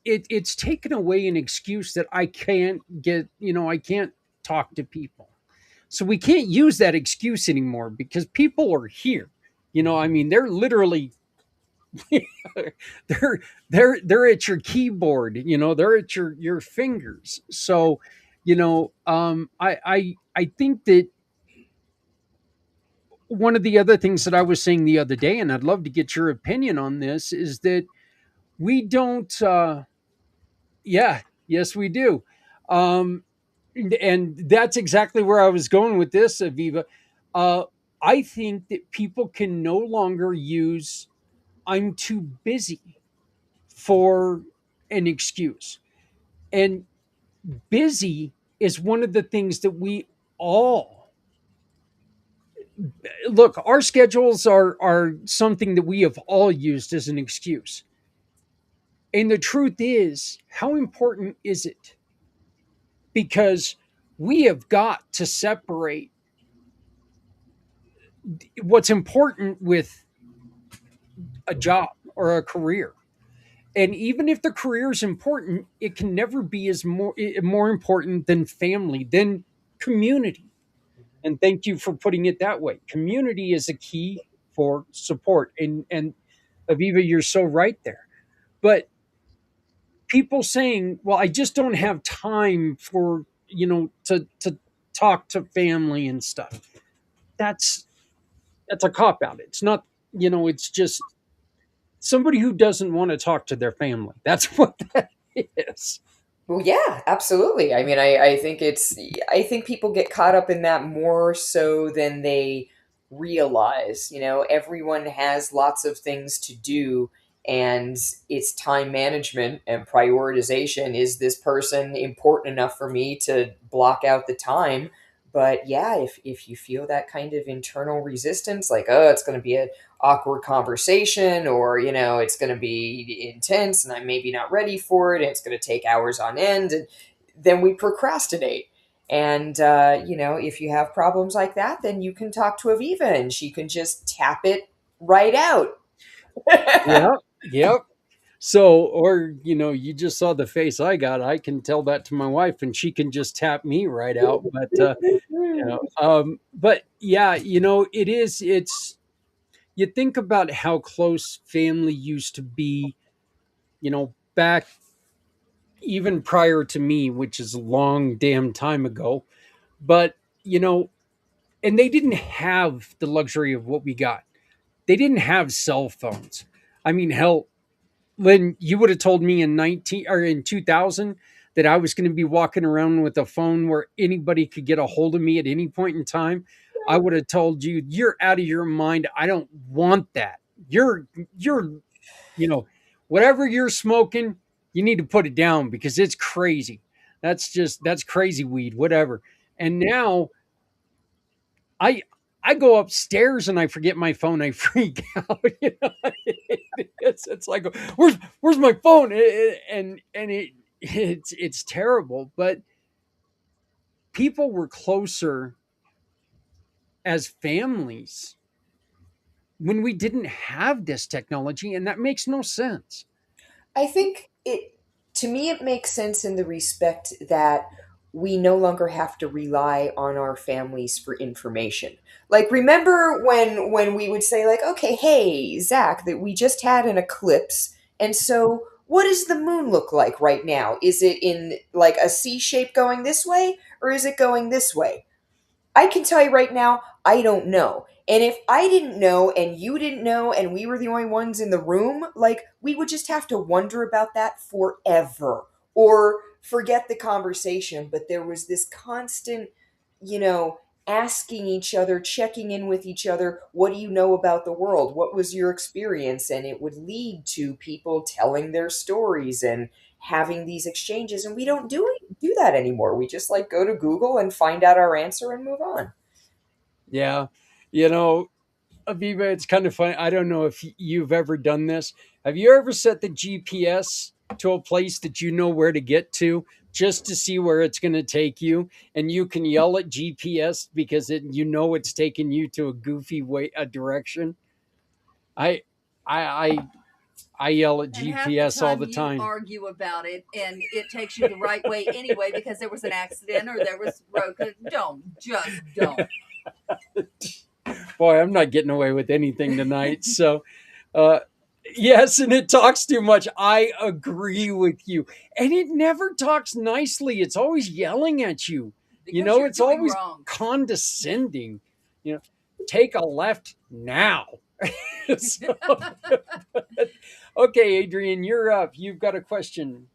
it's taken away an excuse that I can't talk to people. So we can't use that excuse anymore because people are here. I mean, they're literally they're they're at your keyboard, they're at your fingers. So, I think that one of the other things that I was saying the other day, and I'd love to get your opinion on this, is that we don't yeah, yes, we do. Um, and that's exactly where I was going with this, Aviva. Uh, I think that people can no longer use "I'm too busy" for an excuse. And busy is one of the things that we all look. Our schedules are something that we have all used as an excuse. And the truth is, how important is it? Because we have got to separate what's important with a job or a career. And even if the career is important, it can never be as more important than family, than community. And thank you for putting it that way. Community is a key for support. And Aviva, you're so right there. But people saying, "Well, I just don't have time for to talk to family and stuff." That's a cop out. It's not, it's just somebody who doesn't want to talk to their family. That's what that is.
Well, yeah, absolutely. I mean, I think people get caught up in that more so than they realize. Everyone has lots of things to do, and it's time management and prioritization. Is this person important enough for me to block out the time? But yeah, if you feel that kind of internal resistance, like, oh, it's going to be an awkward conversation, or it's going to be intense and I'm maybe not ready for it, and it's going to take hours on end, and then we procrastinate. And if you have problems like that, then you can talk to Aviva and she can just tap it right out.
Yeah. Yep. So, or you just saw the face I got. I can tell that to my wife, and she can just tap me right out. But yeah, it is. It's you think about how close family used to be. Back even prior to me, which is a long damn time ago. But and they didn't have the luxury of what we got. They didn't have cell phones. I mean, hell, Lynn, you would have told me in 2000 that I was going to be walking around with a phone where anybody could get a hold of me at any point in time. I would have told you, you're out of your mind. I don't want that. You're, you know, whatever you're smoking, you need to put it down because it's crazy. That's crazy weed, whatever. And now I I go upstairs and I forget my phone. I freak out. It's like, where's my phone? It's terrible. But people were closer as families when we didn't have this technology, and that makes no sense.
I think to me, it makes sense in the respect that we no longer have to rely on our families for information. Like, remember when we would say, like, okay, hey, Zach, that we just had an eclipse. And so what does the moon look like right now? Is it in like a C shape going this way, or is it going this way? I can tell you right now, I don't know. And if I didn't know and you didn't know and we were the only ones in the room, like we would just have to wonder about that forever or forget the conversation. But there was this constant, you know, asking each other, checking in with each other, what do you know about the world? What was your experience? And it would lead to people telling their stories and having these exchanges, and we don't do that anymore. We just like go to Google and find out our answer and move on.
Yeah. You know, Aviva, it's kind of funny. I don't know if you've ever done this. Have you ever set the GPS to a place that you know where to get to just to see where it's going to take you? And you can yell at GPS because you know it's taking you to a goofy way, a direction. I, I, I, I yell at
And half the
GPS all
time
the
you
time.
argue about it, and it takes you the right way anyway because there was an accident or there was road. Don't.
Boy, I'm not getting away with anything tonight. So, uh, yes, and it talks too much. I agree with you. And it never talks nicely. It's always yelling at you.
Because you're
It's
doing
always
wrong.
condescending. Take a left now. So, okay, Adrian, you're up. You've got a question.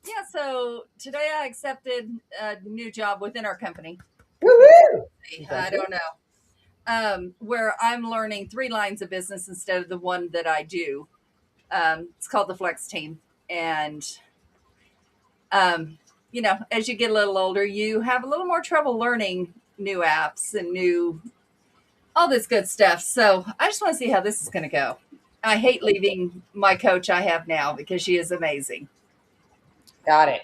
Yeah, so today I accepted a new job within our company.
Woo-hoo!
I don't know. Where I'm learning 3 lines of business instead of the one that I do. It's called the Flex Team. And, as you get a little older, you have a little more trouble learning new apps and all this good stuff. So I just want to see how this is going to go. I hate leaving my coach I have now because she is amazing.
Got it.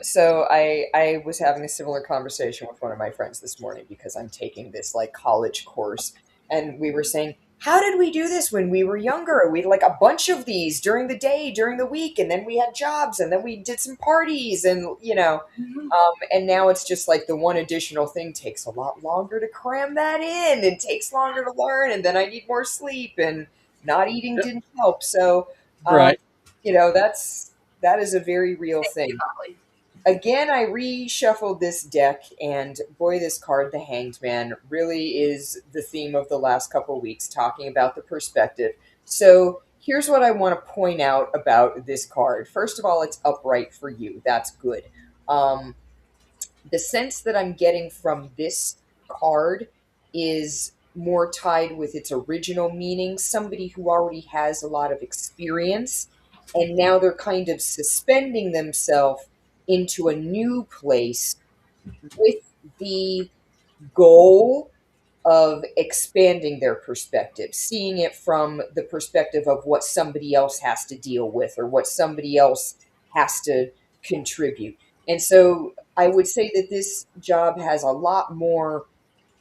So I was having a similar conversation with one of my friends this morning because I'm taking this like college course, and we were saying, how did we do this when we were younger? We had like a bunch of these during the day, during the week, and then we had jobs, and then we did some parties, and and now it's just like the one additional thing takes a lot longer to cram that in, and takes longer to learn, and then I need more sleep, and not eating didn't help. So, um,
Right.
that is a very real thing. Again, I reshuffled this deck, and boy, this card, the Hanged Man, really is the theme of the last couple of weeks, talking about the perspective. So here's what I want to point out about this card. First of all, it's upright for you. That's good. Um, the sense that I'm getting from this card is more tied with its original meaning, somebody who already has a lot of experience, and now they're kind of suspending themselves into a new place with the goal of expanding their perspective, seeing it from the perspective of what somebody else has to deal with or what somebody else has to contribute. And so I would say that this job has a lot more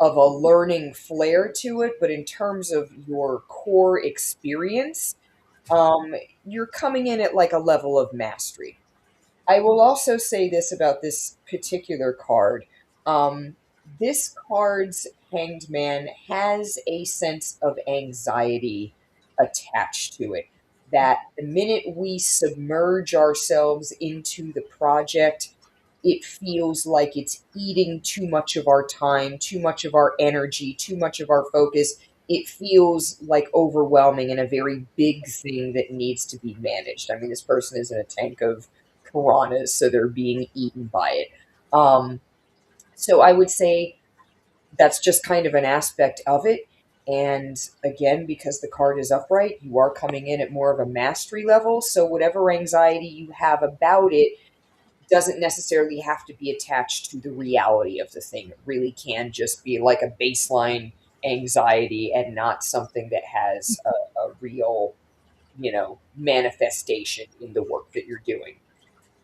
of a learning flair to it, but in terms of your core experience, um, you're coming in at like a level of mastery. I will also say this about this particular card. Um, this card's Hanged Man has a sense of anxiety attached to it. That the minute we submerge ourselves into the project, it feels like it's eating too much of our time, too much of our energy, too much of our focus. it feels like overwhelming and a very big thing that needs to be managed. I mean, this person is in a tank of piranhas, so they're being eaten by it. Um, so I would say that's just kind of an aspect of it. And again, because the card is upright, you are coming in at more of a mastery level. So whatever anxiety you have about it doesn't necessarily have to be attached to the reality of the thing. It really can just be like a baseline anxiety and not something that has a real, manifestation in the work that you're doing.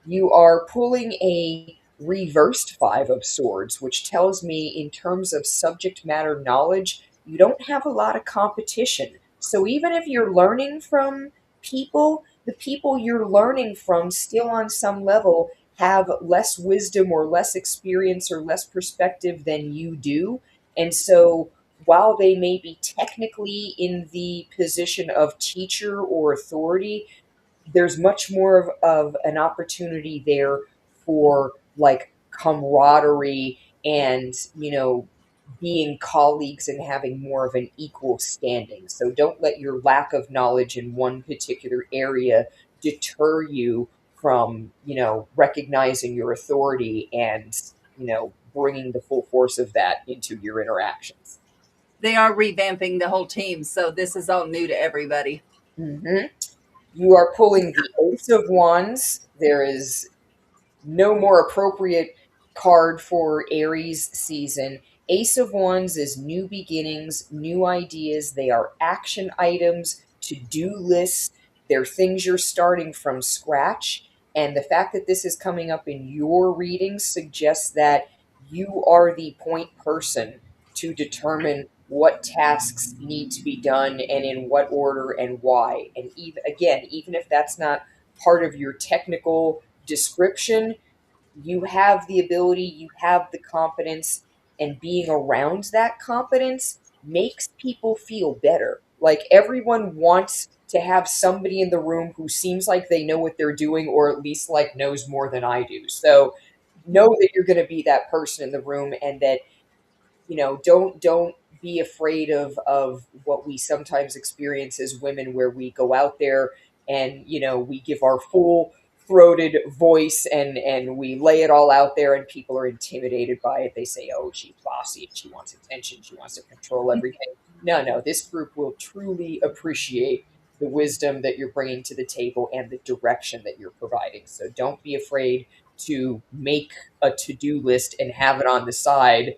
You are pulling a reversed Five of Swords, which tells me, in terms of subject matter knowledge, you don't have a lot of competition. So even if you're learning from people, the people you're learning from still on some level have less wisdom or less experience or less perspective than you do. And so while they may be technically in the position of teacher or authority, there's much more of an opportunity there for like camaraderie and being colleagues and having more of an equal standing. So don't let your lack of knowledge in one particular area deter you from recognizing your authority and bringing the full force of that into your interactions.
They are revamping the whole team, so this is all new to everybody.
Hmm. You are pulling the Ace of Wands. There is no more appropriate card for Aries season. Ace of Wands is new beginnings, new ideas. They are action items, to do lists. They're things you're starting from scratch. And the fact that this is coming up in your reading suggests that you are the point person to determine what tasks need to be done and in what order and why. And even if that's not part of your technical description, you have the ability, you have the competence, and being around that competence makes people feel better. Like everyone wants to have somebody in the room who seems like they know what they're doing, or at least like knows more than I do. So know that you're going to be that person in the room, and that don't be afraid of what we sometimes experience as women, where we go out there and we give our full throated voice and we lay it all out there, and people are intimidated by it. They say, oh, she's bossy and she wants attention, she wants to control everything. No, this group will truly appreciate the wisdom that you're bringing to the table and the direction that you're providing. So don't be afraid to make a to-do list and have it on the side.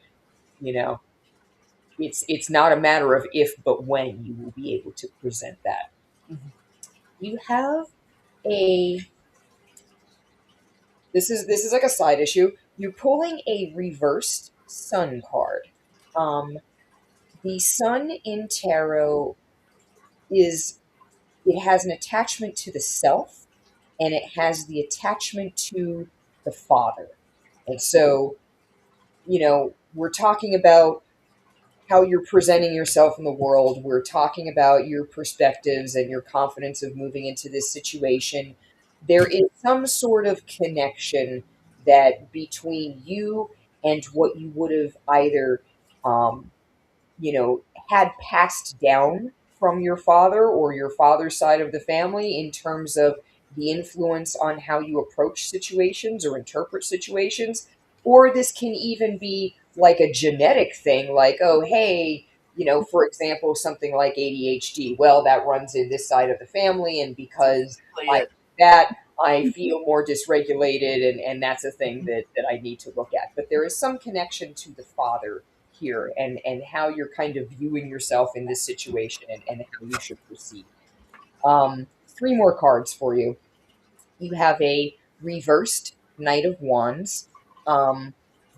you know it's not a matter of if, but when you will be able to present that. You have a this is like a side issue. You're pulling a reversed sun card. The sun in tarot is it has an attachment to the self, and it has the attachment to the father. And so, we're talking about how you're presenting yourself in the world. We're talking about your perspectives and your confidence of moving into this situation. There is some sort of connection that between you and what you would have either um, had passed down from your father or your father's side of the family, in terms of the influence on how you approach situations or interpret situations. Or this can even be like a genetic thing, like, oh, hey, for example, something like ADHD. Well, that runs in this side of the family, and because I
It.
that I feel more dysregulated, and that's a thing that I need to look at. But there is some connection to the father here, and how you're kind of viewing yourself in this situation, and how you should proceed. Three more cards for you. You have a reversed Knight of Wands.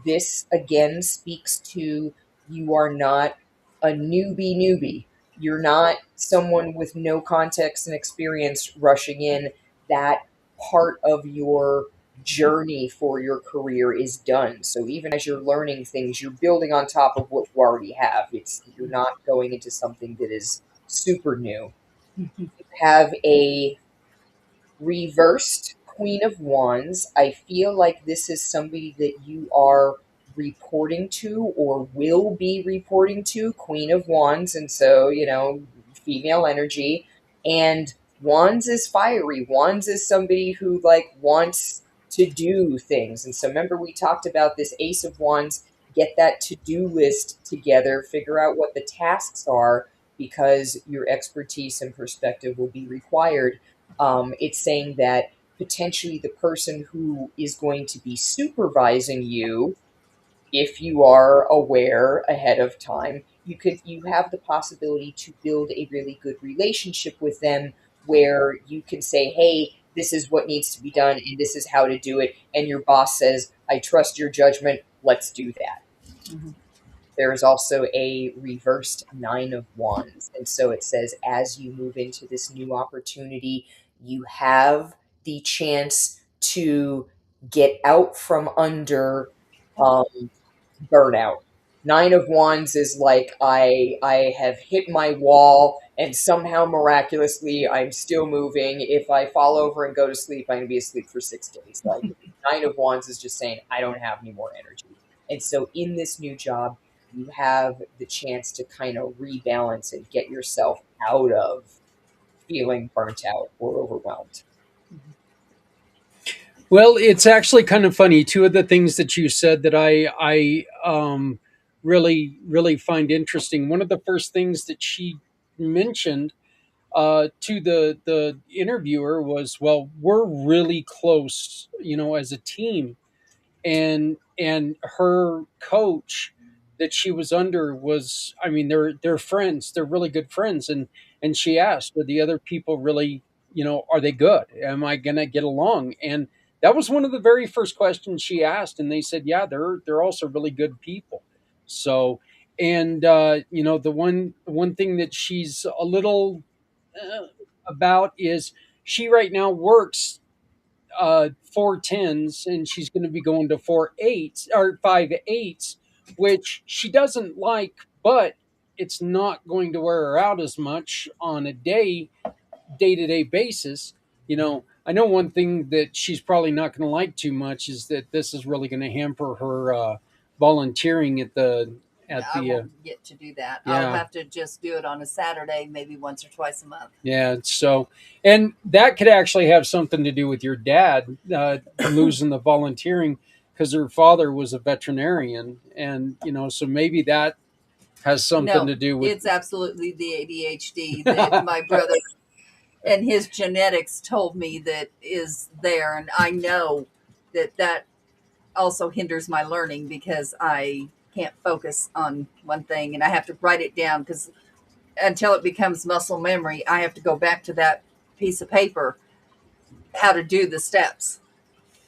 This again speaks to, you are not a newbie. You're not someone with no context and experience rushing in. That part of your journey for your career is done. So even as you're learning things, you're building on top of what you already have. You're not going into something that is super new. You have a reversed Queen of Wands. I feel like this is somebody that you are reporting to or will be reporting to, Queen of Wands, and so, female energy. And Wands is fiery. Wands is somebody who like wants to do things. And so remember we talked about this Ace of Wands, get that to-do list together, figure out what the tasks are because your expertise and perspective will be required. It's saying that potentially the person who is going to be supervising you, if you are aware ahead of time, you have the possibility to build a really good relationship with them where you can say, hey, this is what needs to be done and this is how to do it, and your boss says, I trust your judgment, let's do that.
Mhm.
There is also a reversed Nine of Wands. And so it says, as you move into this new opportunity, you have the chance to get out from under burnout. Nine of Wands is like I have hit my wall and somehow miraculously I'm still moving. If I fall over and go to sleep, I'm gonna be asleep for 6 days. Like Nine of Wands is just saying I don't have any more energy. And so in this new job, you have the chance to kind of rebalance and get yourself out of feeling burnt out or overwhelmed.
Well, it's actually kind of funny. Two of the things that you said that I really find interesting. One of the first things that she mentioned to the interviewer was, "Well, we're really close, as a team." And her coach that she was under was, I mean, they're friends, they're really good friends. And she asked, are the other people really, are they good, am I gonna get along? And that was one of the very first questions she asked, and they said, yeah, they're also really good people. So, and the one thing that she's a little about is she right now works 4 10s, and she's going to be going to 4 8s or 5 8s, which she doesn't like, but it's not going to wear her out as much on a day to day basis. I know one thing that she's probably not going to like too much is that this is really going to hamper her volunteering
I won't get to do that. I'll
yeah.
have to just do it on a Saturday, maybe once or twice a month.
Yeah, so, and that could actually have something to do with your dad losing the volunteering because her father was a veterinarian, and so maybe that has something
No,
to do with.
it's absolutely the ADHD that my brother and his genetics told me that is there, and I know that also hinders my learning because I can't focus on one thing and I have to write it down because until it becomes muscle memory, I have to go back to that piece of paper how to do the steps.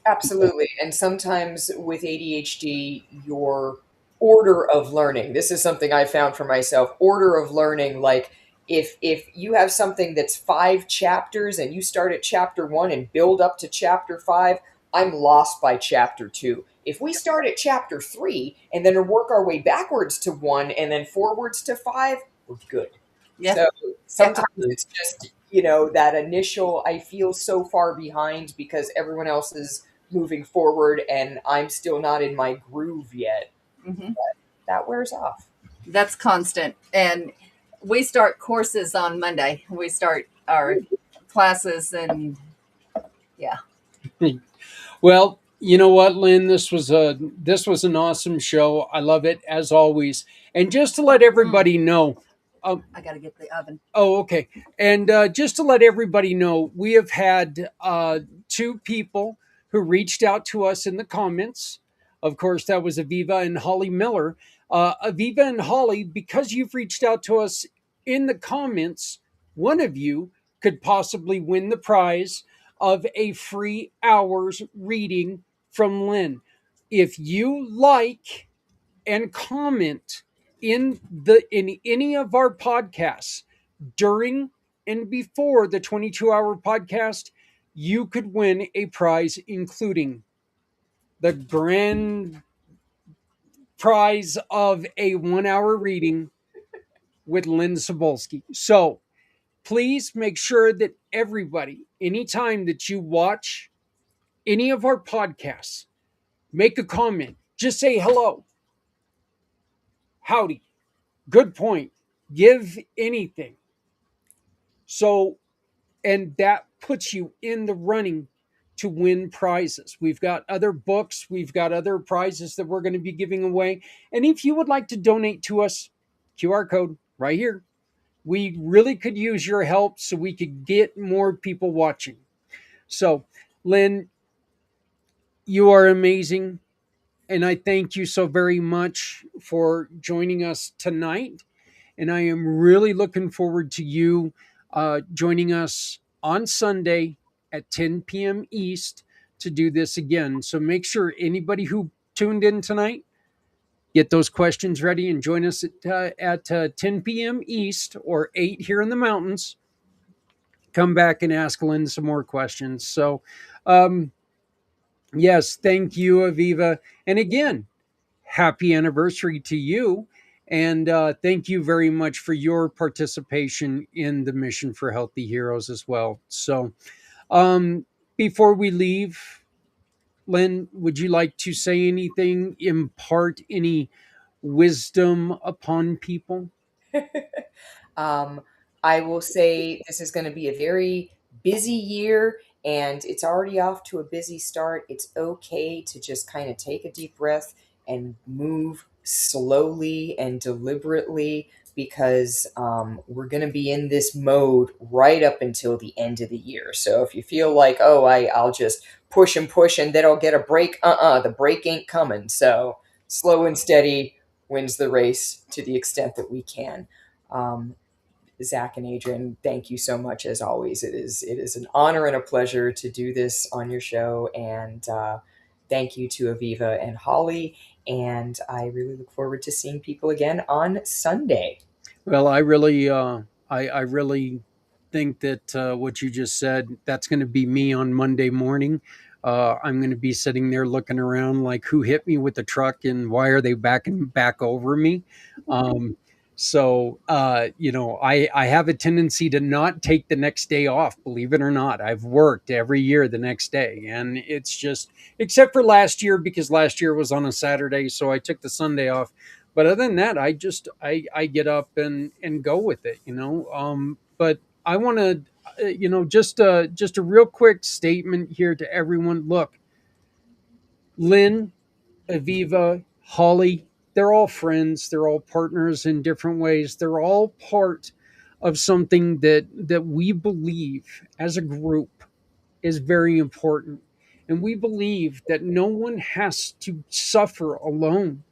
Absolutely. And sometimes with ADHD, your order of learning, this is something I found for myself, order of learning, like if you have something that's 5 chapters and you start at chapter 1 and build up to chapter 5, I'm lost by chapter 2. If we start at chapter 3 and then work our way backwards to 1 and then forwards to 5, we're good.
Yeah.
So sometimes it's just, that initial, I feel so far behind because everyone else is moving forward and I'm still not in my groove yet.
Mm-hmm.
That wears off.
That's constant. And we start courses on Monday. We start our classes and yeah.
Well, you know what, Lynn, this was an awesome show. I love it as always. And just to let everybody know,
I got to get the oven.
oh, okay. And just to let everybody know, we have had two people who reached out to us in the comments. Of course, that was Aviva and Holly Miller. Aviva and Holly, because you've reached out to us in the comments, one of you could possibly win the prize of a free hour's reading from Lynn. If you like and comment in any of our podcasts during and before the 22-hour podcast, you could win a prize, including the grand prize of a 1 hour reading with Lynn Sobolski. So please make sure that everybody, anytime that you watch any of our podcasts, make a comment, Just say hello. Howdy. Good point. Give anything. So, and that puts you in the running to win prizes. We've got other books, we've got other prizes that we're going to be giving away. And if you would like to donate to us, QR code right here. We really could use your help so we could get more people watching. So, Lynn, you are amazing. And I thank you so very much for joining us tonight. And I am really looking forward to you joining us on Sunday at 10 p.m. East to do this again. So make sure anybody who tuned in tonight, get those questions ready and join us at 10 p.m. East or 8 here in the mountains. Come back and ask Lynn some more questions. So, um, yes, thank you, Aviva. And again, happy anniversary to you. And thank you very much for your participation in the Mission for Healthy Heroes as well. So, um, before we leave, Lynn, would you like to say anything, impart any wisdom upon people?
um, I will say this is going to be a very busy year and it's already off to a busy start. It's okay to just kind of take a deep breath and move slowly and deliberately because we're going to be in this mode right up until the end of the year. So if you feel like, oh, I'll just push and then I'll get a break, the break ain't coming. So slow and steady wins the race to the extent that we can. Um, Zach and Adrian, thank you so much as always. It is an honor and a pleasure to do this on your show, and thank you to Aviva and Holly. And I really look forward to seeing people again on Sunday.
Well, I really think that what you just said, that's going to be me on Monday morning. I'm going to be sitting there looking around like, who hit me with the truck and why are they backing back over me? Um, I have a tendency to not take the next day off, believe it or not. I've worked every year the next day. And it's just, except for last year, because last year was on a Saturday. So I took the Sunday off, but other than that, I get up and go with it, but I want to just a real quick statement here to everyone. Look, Lynn, Aviva, Holly, they're all friends, they're all partners in different ways, they're all part of something that we believe as a group is very important, and we believe that no one has to suffer alone,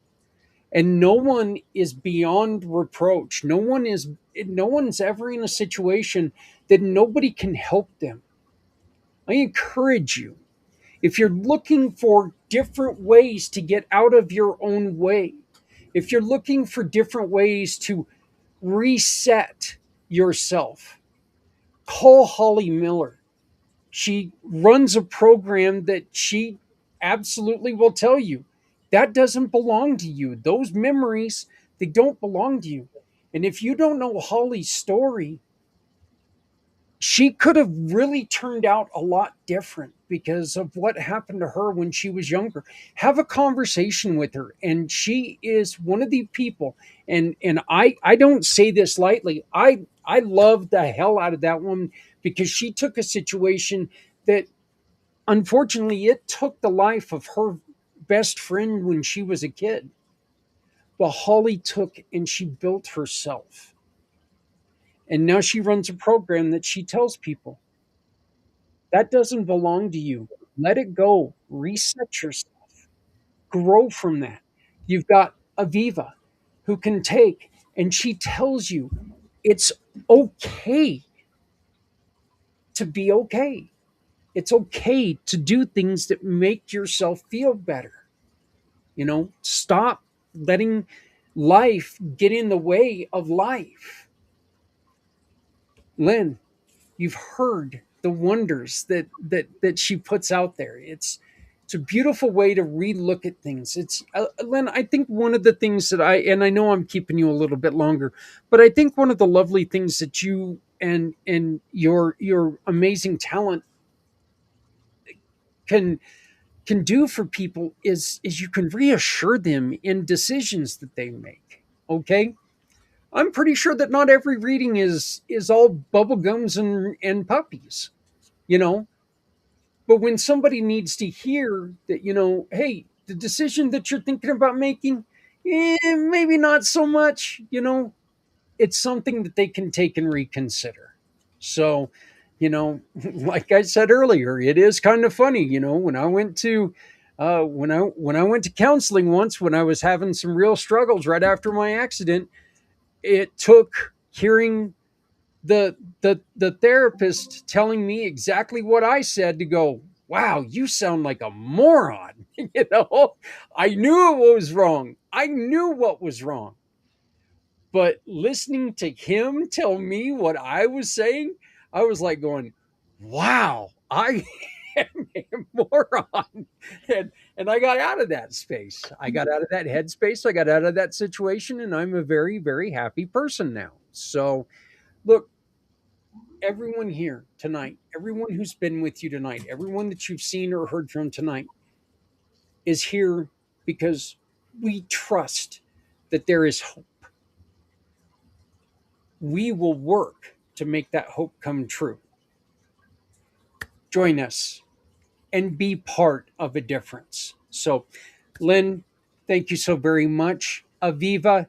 and no one is beyond reproach. No one's ever in a situation that nobody can help them. I encourage you, if you're looking for different ways to get out of your own way, if you're looking for different ways to reset yourself, call Holly Miller. She runs a program that she absolutely will tell you that doesn't belong to you. Those memories, they don't belong to you. And if you don't know Holly's story, she could have really turned out a lot different because of what happened to her when she was younger. Have a conversation with her, and she is one of the people, and I don't say this lightly. I love the hell out of that woman because she took a situation that, unfortunately, it took the life of her best friend when she was a kid. But Holly took and she built herself. And now she runs a program that she tells people that doesn't belong to you. Let it go. Reset yourself. Grow from that. You've got Aviva who can take and she tells you it's okay to be okay. It's okay to do things that make yourself feel better. Stop letting life get in the way of life. Lynn, you've heard the wonders that she puts out there. It's a beautiful way to relook at things. It's Lynn, I think one of the things that I know I'm keeping you a little bit longer, but I think one of the lovely things that you and your amazing talent can can do for people is you can reassure them in decisions that they make. Okay, I'm pretty sure that not every reading is all bubble gums and puppies, you know. But when somebody needs to hear that, hey, the decision that you're thinking about making, maybe not so much, it's something that they can take and reconsider. So, like I said earlier, it is kind of funny, when I went to when I went to counseling once when I was having some real struggles right after my accident, it took hearing the therapist telling me exactly what I said to go, wow, you sound like a moron. I knew it was wrong. I knew what was wrong. But listening to him tell me what I was saying, I was like going, wow, I am a moron. And I got out of that space. I got out of that headspace. I got out of that situation. And I'm a very, very happy person now. So, look, everyone here tonight, everyone who's been with you tonight, everyone that you've seen or heard from tonight is here because we trust that there is hope. We will work to make that hope come true. Join us and be part of a difference. So, Lynn, thank you so very much. Aviva,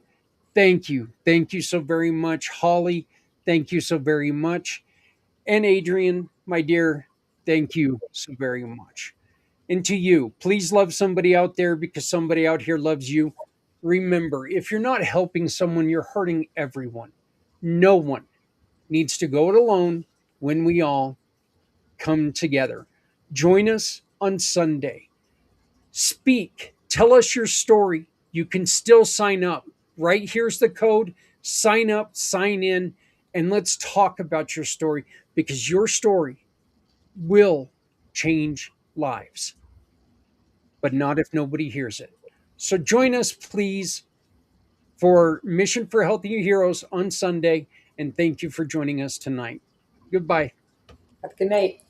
thank you. Thank you so very much. Holly, thank you so very much. And Adrian, my dear, thank you so very much. And to you, please love somebody out there because somebody out here loves you. Remember, if you're not helping someone, you're hurting everyone. No one needs to go it alone when we all come together. Join us on Sunday. Speak. Tell us your story. You can still sign up. Right here's the code. Sign up, sign in, and let's talk about your story because your story will change lives, but not if nobody hears it. So join us, please, for Mission for Healthy Heroes on Sunday, and thank you for joining us tonight. Goodbye.
Have a good night.